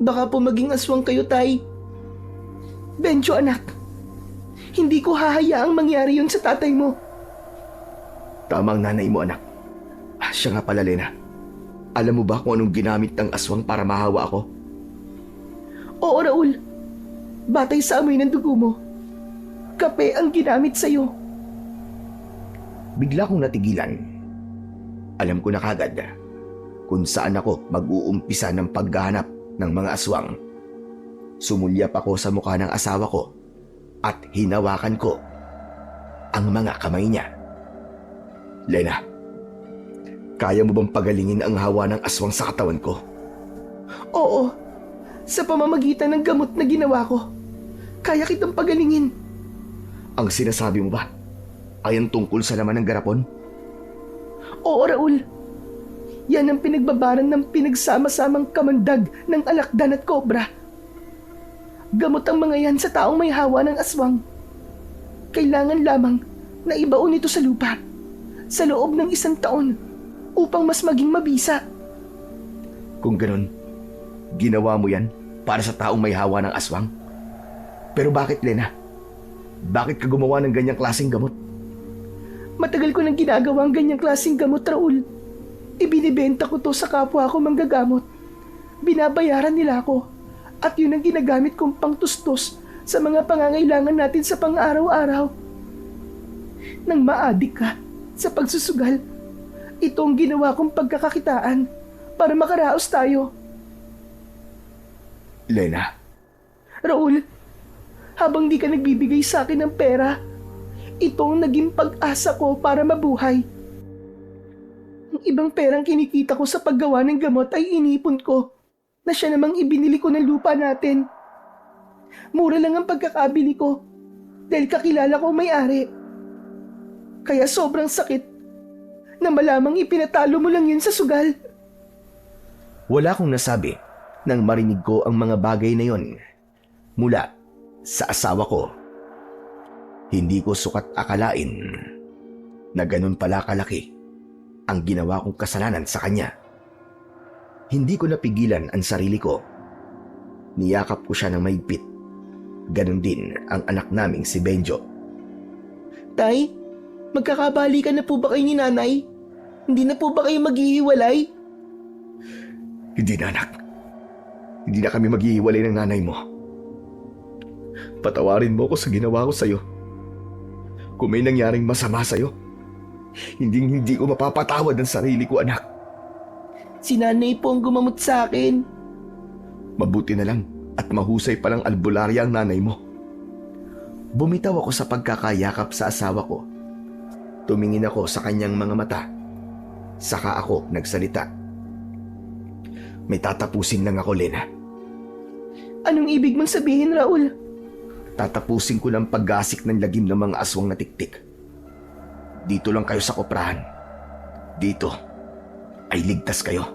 S4: baka po maging aswang kayo, tay. Benjo, anak. Hindi ko hahayaang mangyari yun sa tatay mo.
S1: Tama ang nanay mo, anak. Siya nga pala, Lena. Alam mo ba kung anong ginamit ng aswang para mahawa ako?
S4: Oo, Raul. Batay sa amoy ng dugo mo. Kape ang ginamit sa'yo.
S1: Bigla kong natigilan. Alam ko na kagad kung saan ako mag-uumpisa ng paghahanap ng mga aswang. Sumulyap ako sa mukha ng asawa ko at hinawakan ko ang mga kamay niya. Lena, kaya mo bang pagalingin ang hawa ng aswang sa katawan ko?
S4: Oo. Sa pamamagitan ng gamot na ginawa ko, kaya kitang pagalingin.
S1: Ang sinasabi mo ba ay ang tungkol sa laman ng garapon?
S4: Oo, Raul. Yan ang pinagbabaran ng pinagsama-samang kamandag ng alakdan at kobra. Gamot ang mga yan sa taong may hawa ng aswang. Kailangan lamang na ibaon ito sa lupa sa loob ng 1 taon upang mas maging mabisa.
S1: Kung ganun, ginawa mo yan para sa taong may hawa ng aswang? Pero bakit, Lena? Bakit ka gumawa ng ganyang klaseng gamot?
S4: Matagal ko nang ginagawa ang ganyang klaseng gamot, Raul. Ibinibenta ko to sa kapwa ko manggagamot. Binabayaran nila ako at yun ang ginagamit kong pangtustos sa mga pangangailangan natin sa pang-araw-araw. Nang maadik ka sa pagsusugal, ito ang ginawa kong pagkakakitaan para makaraos tayo.
S1: Lena,
S4: Raul, habang di ka nagbibigay sa akin ng pera, ito ang naging pag-asa ko para mabuhay. Ang ibang perang kinikita ko sa paggawa ng gamot ay inipon ko na siya namang ibinili ko ng lupa natin. Mura lang ang pagkakabili ko dahil kakilala ko may-ari. Kaya sobrang sakit na malamang ipinatalo mo lang yun sa sugal.
S1: wala akong nasabi nang marinig ko ang mga bagay na yon mula sa asawa ko. Hindi ko sukat akalain na ganun pala kalaki ang ginawa kong kasalanan sa kanya. Hindi ko napigilan ang sarili ko. Niyakap ko siya ng mahigpit. Ganun din ang anak naming si Benjo.
S4: Tay, Magkakabalikan na po ba kayo ni nanay? Hindi na po ba kayo maghihiwalay?
S1: Hindi na, anak. Hindi na kami maghihiwalay ng nanay mo. Patawarin mo ko sa ginawa ko sa'yo. Kung may nangyaring masama sa'yo, hindi ko mapapatawad ang sarili ko, anak.
S4: Si nanay po ang gumamot sa akin.
S1: Mabuti na lang at mahusay palang albularya ang nanay mo. Bumitaw ako sa pagkakayakap sa asawa ko. Tumingin ako sa kanyang mga mata. Saka ako nagsalita. May tatapusin lang ako, Lena.
S4: Anong ibig mong sabihin, Raul?
S1: Tatapusin ko ng paggasik ng lagim ng mga aswang na tiktik. Dito lang kayo sa koprahan. Dito ay ligtas kayo.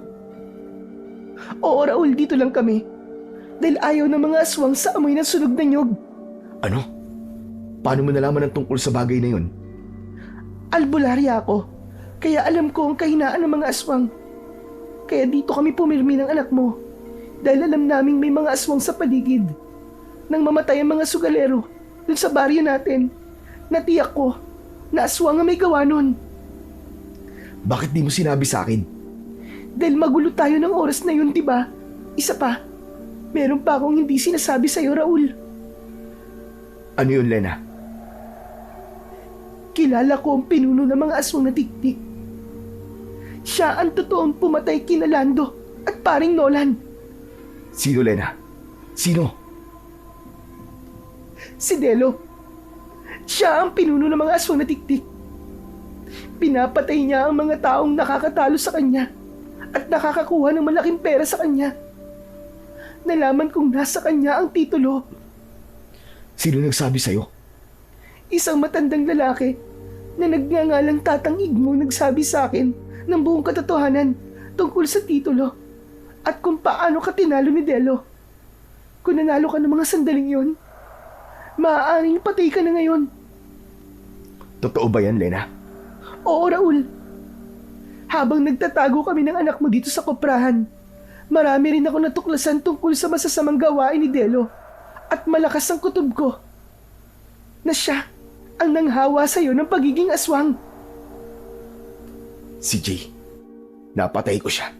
S4: Oo, Raul, dito lang kami. Dahil ayaw ng mga aswang sa amoy ng sunog na nyog.
S1: Ano? Paano mo nalaman ang tungkol sa bagay na yun?
S4: Albularya ako, kaya alam ko ang kahinaan ng mga aswang. Kaya dito kami pumirmi ng anak mo. Dahil alam naming may mga aswang sa paligid. Nang mamatay ang mga sugalero dun sa baryo natin, natiyak ko na aswang ang may gawa nun.
S1: Bakit di mo sinabi sa akin?
S4: Dahil magulo tayo ng oras na yun, diba? Isa pa, meron pa akong hindi sinasabi sa'yo, Raul.
S1: Ano yun, Lena?
S4: Kilala ko ang pinuno ng mga aswang na tiktik. Siya ang totoong pumatay kina Lando at paring Nolan.
S1: Sino, Lena? Sino?
S4: Si Delo. Siya ang pinuno ng mga aswang na tiktik. Pinapatay niya ang mga taong nakakatalo sa kanya at nakakakuha ng malaking pera sa kanya. Nalaman kong nasa kanya ang titulo.
S1: Sino nagsabi sa'yo?
S4: Isang matandang lalaki na nagngangalang Tatang Igmo nagsabi sa akin ng buong katotohanan tungkol sa titulo at kung paano ka tinalo ni Delo. Kung nanalo ka ng mga sandaling yon, maaaring patay ka na ngayon.
S1: Totoo ba yan, Lena?
S4: Oo, Raul. Habang nagtatago kami ng anak mo dito sa koprahan, marami rin ako natuklasan tungkol sa masasamang gawain ni Delo at malakas ang kutob ko na siya ang nanghawa sa'yo ng pagiging aswang.
S1: Si Jay. Napatay ko siya.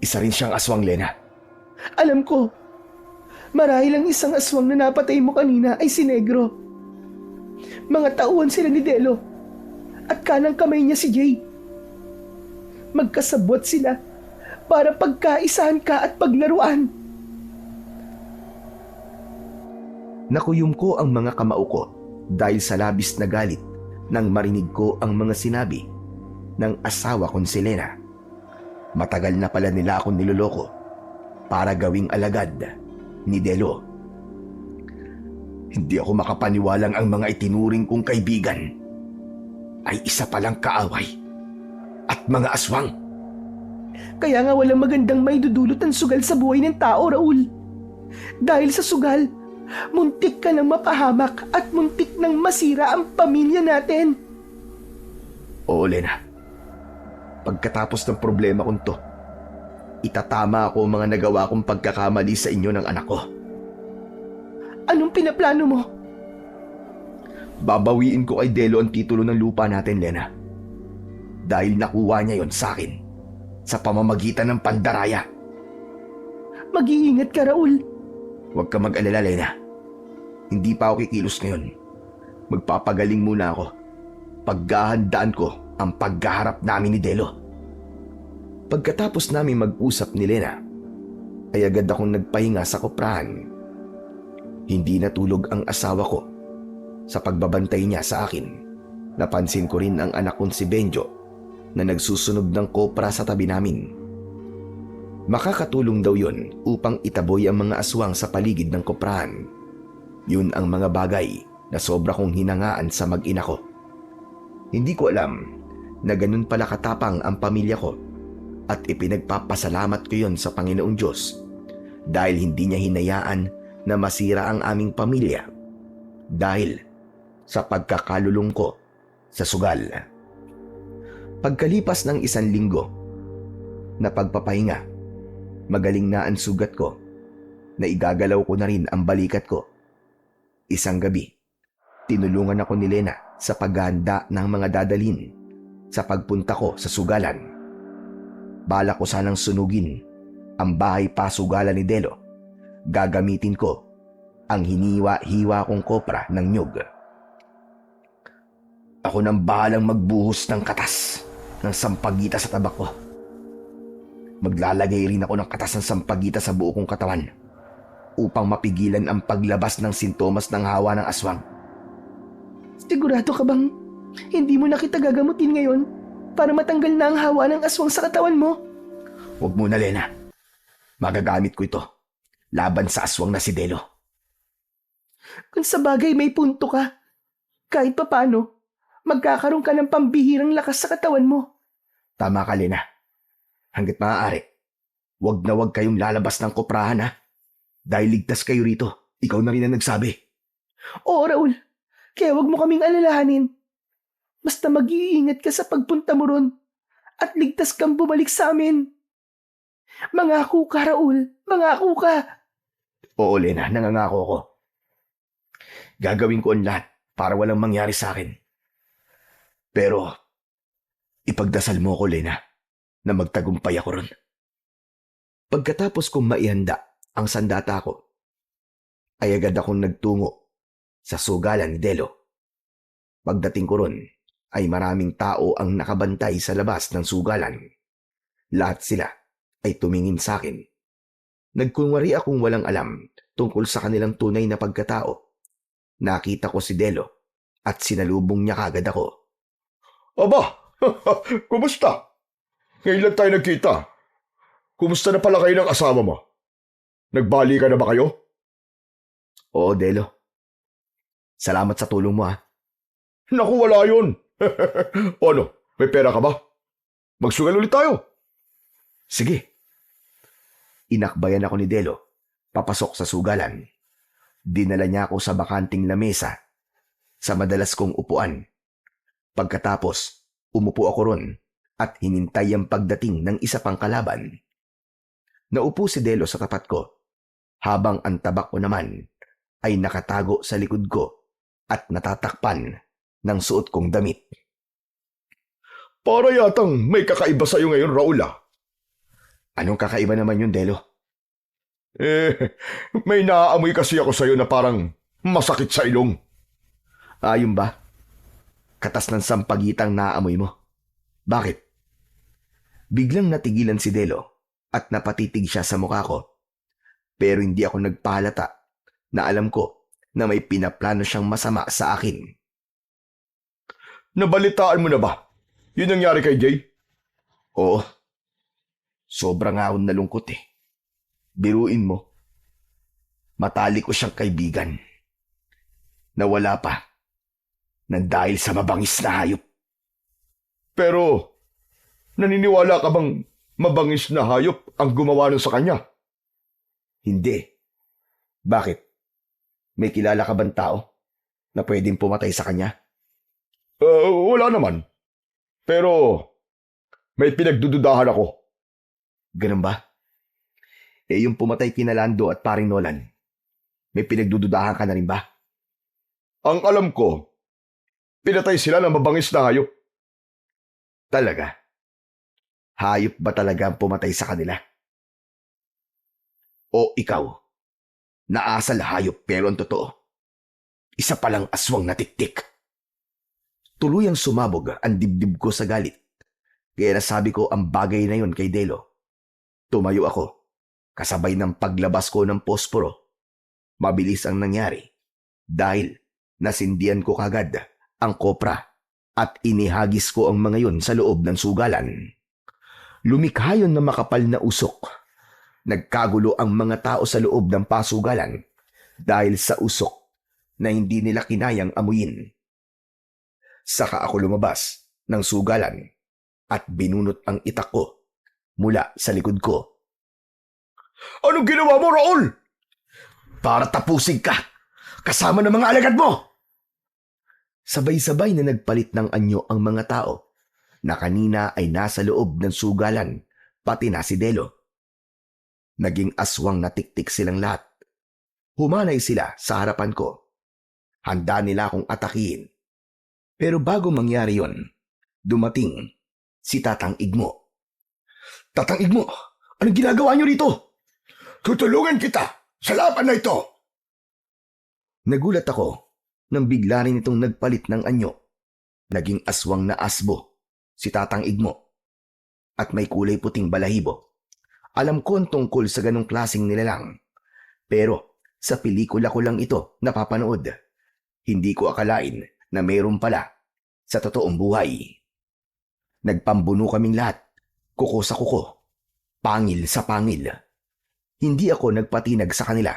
S1: Isa rin siyang aswang, Lena.
S4: Alam ko, marahil ang isang aswang na napatay mo kanina ay si Negro. Mga tauhan sila ni Delo at kanang kamay niya si Jay. Magkasabot sila para pagkaisahan ka at paglaruan.
S1: Nakuyom ko ang mga kamao ko dahil sa labis na galit nang marinig ko ang mga sinabi ng asawa kong si Lena. Matagal na pala nila akong niloloko para gawing alagad ni Delo. Hindi ako makapaniwalang ang mga itinuring kong kaibigan ay isa palang kaaway at mga aswang.
S4: Kaya nga walang magandang maidudulot ang sugal sa buhay ng tao, Raul. Dahil sa sugal, muntik ka nang mapahamak at muntik nang masira ang pamilya natin.
S1: Oo, Lena. Pagkatapos ng problema kong to, itatama ako ang mga nagawa kong pagkakamali sa inyo ng anak ko.
S4: Anong pinaplano mo?
S1: Babawiin ko kay Delo ang titulo ng lupa natin, Lena. Dahil nakuha niya yon sa akin sa pamamagitan ng pandaraya.
S4: Mag-iingat ka, Raul.
S1: Huwag ka mag-alala, Lena. Hindi pa ako kikilos ngayon. Magpapagaling muna ako. Paghahandaan ko ang paghaharap namin ni Delo. Pagkatapos namin mag-usap ni Lena, ay agad akong nagpahinga sa koprahan. Hindi natulog ang asawa ko sa pagbabantay niya sa akin. Napansin ko rin ang anak kong si Benjo na nagsusunog ng kopra sa tabi namin. Makakatulong daw yon upang itaboy ang mga aswang sa paligid ng koprahan. Yun ang mga bagay na sobra kong hinangaan sa mag-ina ko. Hindi ko alam na ganun pala katapang ang pamilya ko at ipinagpapasalamat ko yon sa Panginoong Diyos dahil hindi niya hinayaan na masira ang aming pamilya dahil sa pagkakalulong ko sa sugal. Pagkalipas ng 1 linggo na pagpapahinga, magaling na ang sugat ko na igagalaw ko na rin ang balikat ko. Isang gabi, tinulungan ako ni Lena sa paghahanda ng mga dadalhin sa pagpunta ko sa sugalan. Balak ko sanang sunugin ang bahay pasugalan ni Delo. Gagamitin ko ang hiniwa-hiwa kong kopra ng nyug. Ako nang bahalang magbuhos ng katas ng sampagita sa tabak ko. Maglalagay rin ako ng katas ng sampagita sa buo kong katawan upang mapigilan ang paglabas ng sintomas ng hawa ng aswang.
S4: Sigurado ka bang hindi mo na kita gagamutin ngayon para matanggal na ang hawa ng aswang sa katawan mo?
S1: Huwag muna, Lena. Magagamit ko ito laban sa aswang na si Delo.
S4: Kung sa bagay may punto ka, kahit papano, magkakaroon ka ng pambihirang lakas sa katawan mo.
S1: Tama ka, Lena. Hanggat maaari, huwag na huwag kayong lalabas ng koprahan, ha? Dahil ligtas kayo rito. Ikaw na rin ang nagsabi.
S4: Oo, Raul. Kaya huwag mo kaming alalahanin. Basta mag-iingat ka sa pagpunta mo ron at ligtas kang bumalik sa amin. Mangako ka, Raul. Mangako ka.
S1: Oo, Lena, nangangako ko. Gagawin ko ang lahat para walang mangyari sa akin. Pero, ipagdasal mo ko, Lena, na magtagumpay ako ron. Pagkatapos kong maihanda ang sandata ko, ay agad akong nagtungo sa sugalan ni Delo. Pagdating ko ron, ay maraming tao ang nakabantay sa labas ng sugalan. Lahat sila ay tumingin sa akin. Nagkunwari akong walang alam tungkol sa kanilang tunay na pagkatao. Nakita ko si Delo at sinalubong niya kagad ako.
S3: Aba, kumusta? Ngayon lang tayo nagkita. Kumusta na pala kayo ng asawa mo? Nagbali ka na ba kayo?
S1: Oo, Delo. Salamat sa tulong mo, ha.
S3: Naku, wala yun. O ano, may pera ka ba? Magsugal ulit tayo.
S1: Sige. Inakbayan ako ni Delo, papasok sa sugalan. Dinala niya ako sa bakanting lamesa, sa madalas kong upuan. Pagkatapos, umupo ako ron at hinintay ang pagdating ng isa pang kalaban. Naupo si Delo sa tapat ko, habang ang tabak ko naman ay nakatago sa likod ko at natatakpan ng suot kong damit.
S3: Para yatang may kakaiba sa'yo ngayon, Raul, ah.
S1: Anong kakaiba naman yun, Delo?
S3: May naaamoy kasi ako sa'yo na parang masakit sa ilong.
S1: Ayun ba? Katas ng sampagitang naaamoy mo. Bakit? Biglang natigilan si Delo at napatitig siya sa mukha ko. Pero hindi ako nagpahalata na alam ko na may pinaplano siyang masama sa akin.
S3: Nabalitaan mo na ba? Yun nangyari kay Jay?
S1: Oo. Sobrang ahon na lungkot eh. Biruin mo. Matalik ko siyang kaibigan. Nawala pa. Nang dahil sa mabangis na hayop.
S3: Pero, naniniwala ka bang mabangis na hayop ang gumawa nun sa kanya?
S1: Hindi. Bakit? May kilala ka bang tao na pwedeng pumatay sa kanya?
S3: Wala naman. Pero, may pinagdududahan ako.
S1: Ganun ba? Yung pumatay kina Lando at paring Nolan, may pinagdududahan ka na rin ba?
S3: Ang alam ko, pinatay sila ng mabangis na hayop.
S1: Talaga? Hayop ba talaga ang pumatay sa kanila? O ikaw, naasal hayop pero ang totoo, isa palang aswang na tiktik. Tuluyang sumabog ang dibdib ko sa galit, kaya nasabi ko ang bagay na yon kay Delo. Tumayo ako, kasabay ng paglabas ko ng posporo. Mabilis ang nangyari dahil nasindihan ko kagad ang kopra at inihagis ko ang mga yon sa loob ng sugalan. Lumikha yon na makapal na usok. Nagkagulo ang mga tao sa loob ng pasugalan dahil sa usok na hindi nila kinayang amuyin. Saka ako lumabas ng sugalan at binunot ang itak ko mula sa likod ko.
S3: Anong ginawa mo, Raul?
S1: Para tapusin ka, kasama ng mga alagad mo! Sabay-sabay na nagpalit ng anyo ang mga tao na kanina ay nasa loob ng sugalan, pati na si Delo. Naging aswang na tiktik silang lahat. Humanay sila sa harapan ko. Handa nila akong atakihin. Pero bago mangyari yon, dumating si Tatang Igmo.
S3: Tatang Igmo, anong ginagawa niyo rito? Tutulungan kita sa laban na ito.
S1: Nagulat ako nang bigla rin itong nagpalit ng anyo. Naging aswang na asbo si Tatang Igmo at may kulay puting balahibo. Alam ko ang tungkol sa ganong klaseng nilalang, pero sa pelikula ko lang ito napapanood. Hindi ko akalain na mayroon pala sa totoong buhay. Nagpambuno kaming lahat, kuko sa kuko, pangil sa pangil. Hindi ako nagpatinag sa kanila.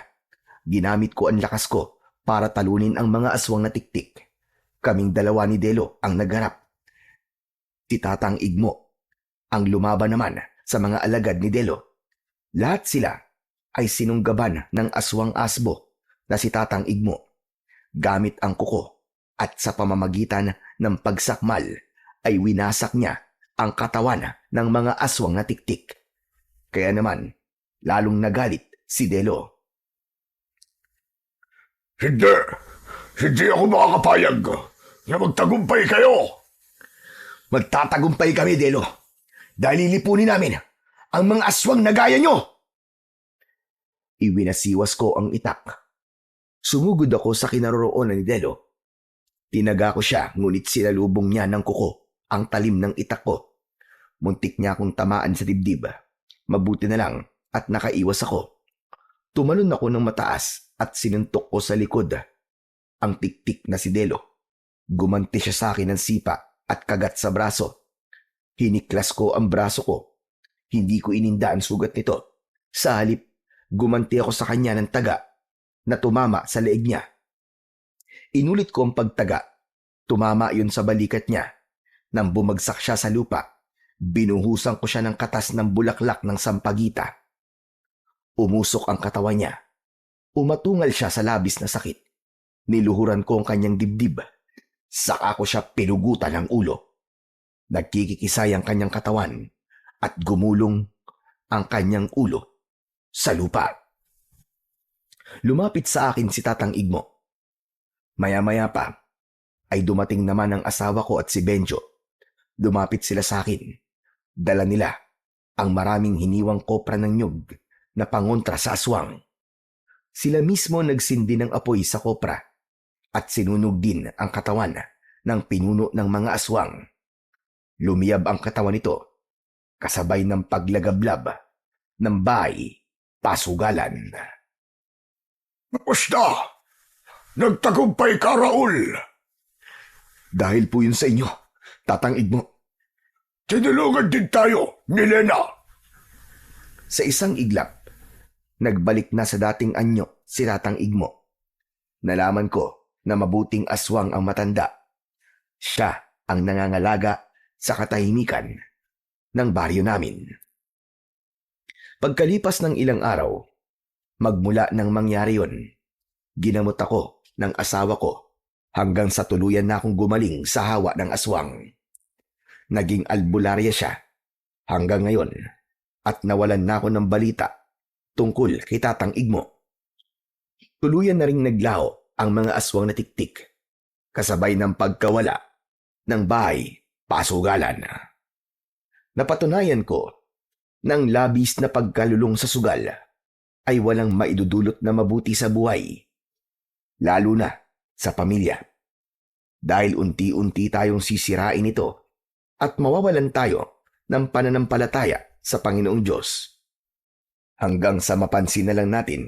S1: Ginamit ko ang lakas ko para talunin ang mga aswang na tiktik. Kaming dalawa ni Delo ang nagharap. Si Tatang Igmo ang lumaban naman sa mga alagad ni Delo. Lahat sila ay sinunggaban ng aswang asbo na si Tatang Igmo. Gamit ang kuko at sa pamamagitan ng pagsakmal ay winasak niya ang katawan ng mga aswang na tiktik. Kaya naman, lalong nagalit si Delo.
S3: Hindi ako makakapayag na magtagumpay kayo.
S1: Magtatagumpay kami, Delo, dahil lilipunin namin ang mga aswang na gaya nyo. Iwinasiwas ko ang itak. Sumugod ako sa kinaroroonan ni Delo. Tinaga ko siya, ngunit sinalubong niya ng kuko ang talim ng itak ko. Muntik niya akong tamaan sa dibdib. Mabuti na lang at nakaiwas ako. Tumalon ako ng mataas at sinuntok ko sa likod ang tiktik na si Delo. Gumanti siya sa akin ng sipa at kagat sa braso. Hiniklas ko ang braso ko. Hindi ko ininda ang sugat nito. Sa halip, gumanti ako sa kanya ng taga na tumama sa leeg niya. Inulit ko ang pagtaga. Tumama yun sa balikat niya. Nang bumagsak siya sa lupa, binuhusan ko siya ng katas ng bulaklak ng sampagita. Umusok ang katawan niya. Umatungal siya sa labis na sakit. Niluhuran ko ang kanyang dibdib. Saka ko siya pinugutan ng ulo. Nagkikikisay ang kanyang katawan at gumulong ang kanyang ulo sa lupa. Lumapit sa akin si Tatang Igmo. Maya-maya pa ay dumating naman ang asawa ko at si Benjo. Dumapit sila sa akin. Dala nila ang maraming hiniwang kopra ng nyug na pangontra sa aswang. Sila mismo nagsindi ng apoy sa kopra at sinunog din ang katawan ng pinuno ng mga aswang. Lumiyab ang katawan nito kasabay ng paglagablab ng bahay pasugalan.
S3: Tapos na! Nagtagumpay ka, Raul!
S1: Dahil po yun sa inyo, Tatang Igmo.
S3: Tinulungan din tayo ni Lena.
S1: Sa isang iglap, nagbalik na sa dating anyo si Tatang Igmo. Nalaman ko na mabuting aswang ang matanda. Siya ang nangangalaga sa katahimikan ng baryo namin. Pagkalipas ng ilang araw, magmula nang mangyari yon, ginamot ako ng asawa ko hanggang sa tuluyan na akong gumaling sa hawa ng aswang. Naging albularya siya hanggang ngayon at nawalan na ako ng balita tungkol kay Tatang Igmo. Tuluyan na ring naglaho ang mga aswang na tiktik kasabay ng pagkawala ng bahay pasugalan. Napatunayan ko ng labis na pagkalulong sa sugal ay walang maidudulot na mabuti sa buhay, lalo na sa pamilya. Dahil unti-unti tayong sisirain ito at mawawalan tayo ng pananampalataya sa Panginoong Diyos. Hanggang sa mapansin na lang natin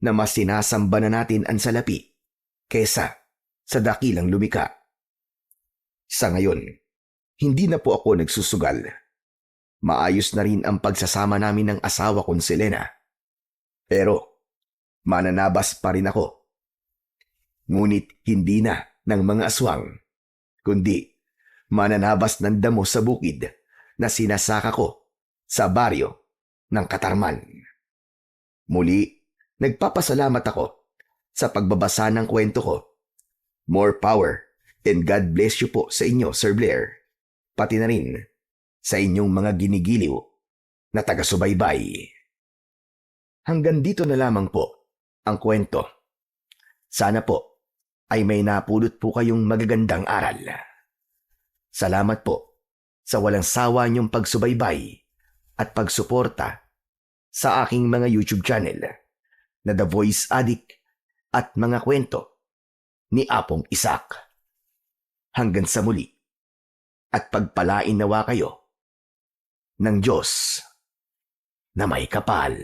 S1: na mas sinasamba na natin ang salapi kesa sa dakilang lumika. Sa ngayon, hindi na po ako nagsusugal. Maayos na rin ang pagsasama namin ng asawa kong si Lena. Pero mananabas pa rin ako. Ngunit hindi na ng mga aswang, kundi mananabas ng damo sa bukid na sinasaka ko sa baryo ng Katarman. Muli, nagpapasalamat ako sa pagbabasa ng kwento ko. More power and God bless you po sa inyo, Sir Blair, pati na rin sa inyong mga ginigiliw na taga-subaybay. Hanggang dito na lamang po ang kwento. Sana po ay may napulot po kayong magagandang aral. Salamat po sa walang sawa niyong pagsubaybay at pagsuporta sa aking mga YouTube channel na The Voice Addict at mga kwento ni Apong Isak. Hanggang sa muli at pagpalain nawa kayo ng Diyos na may kapal.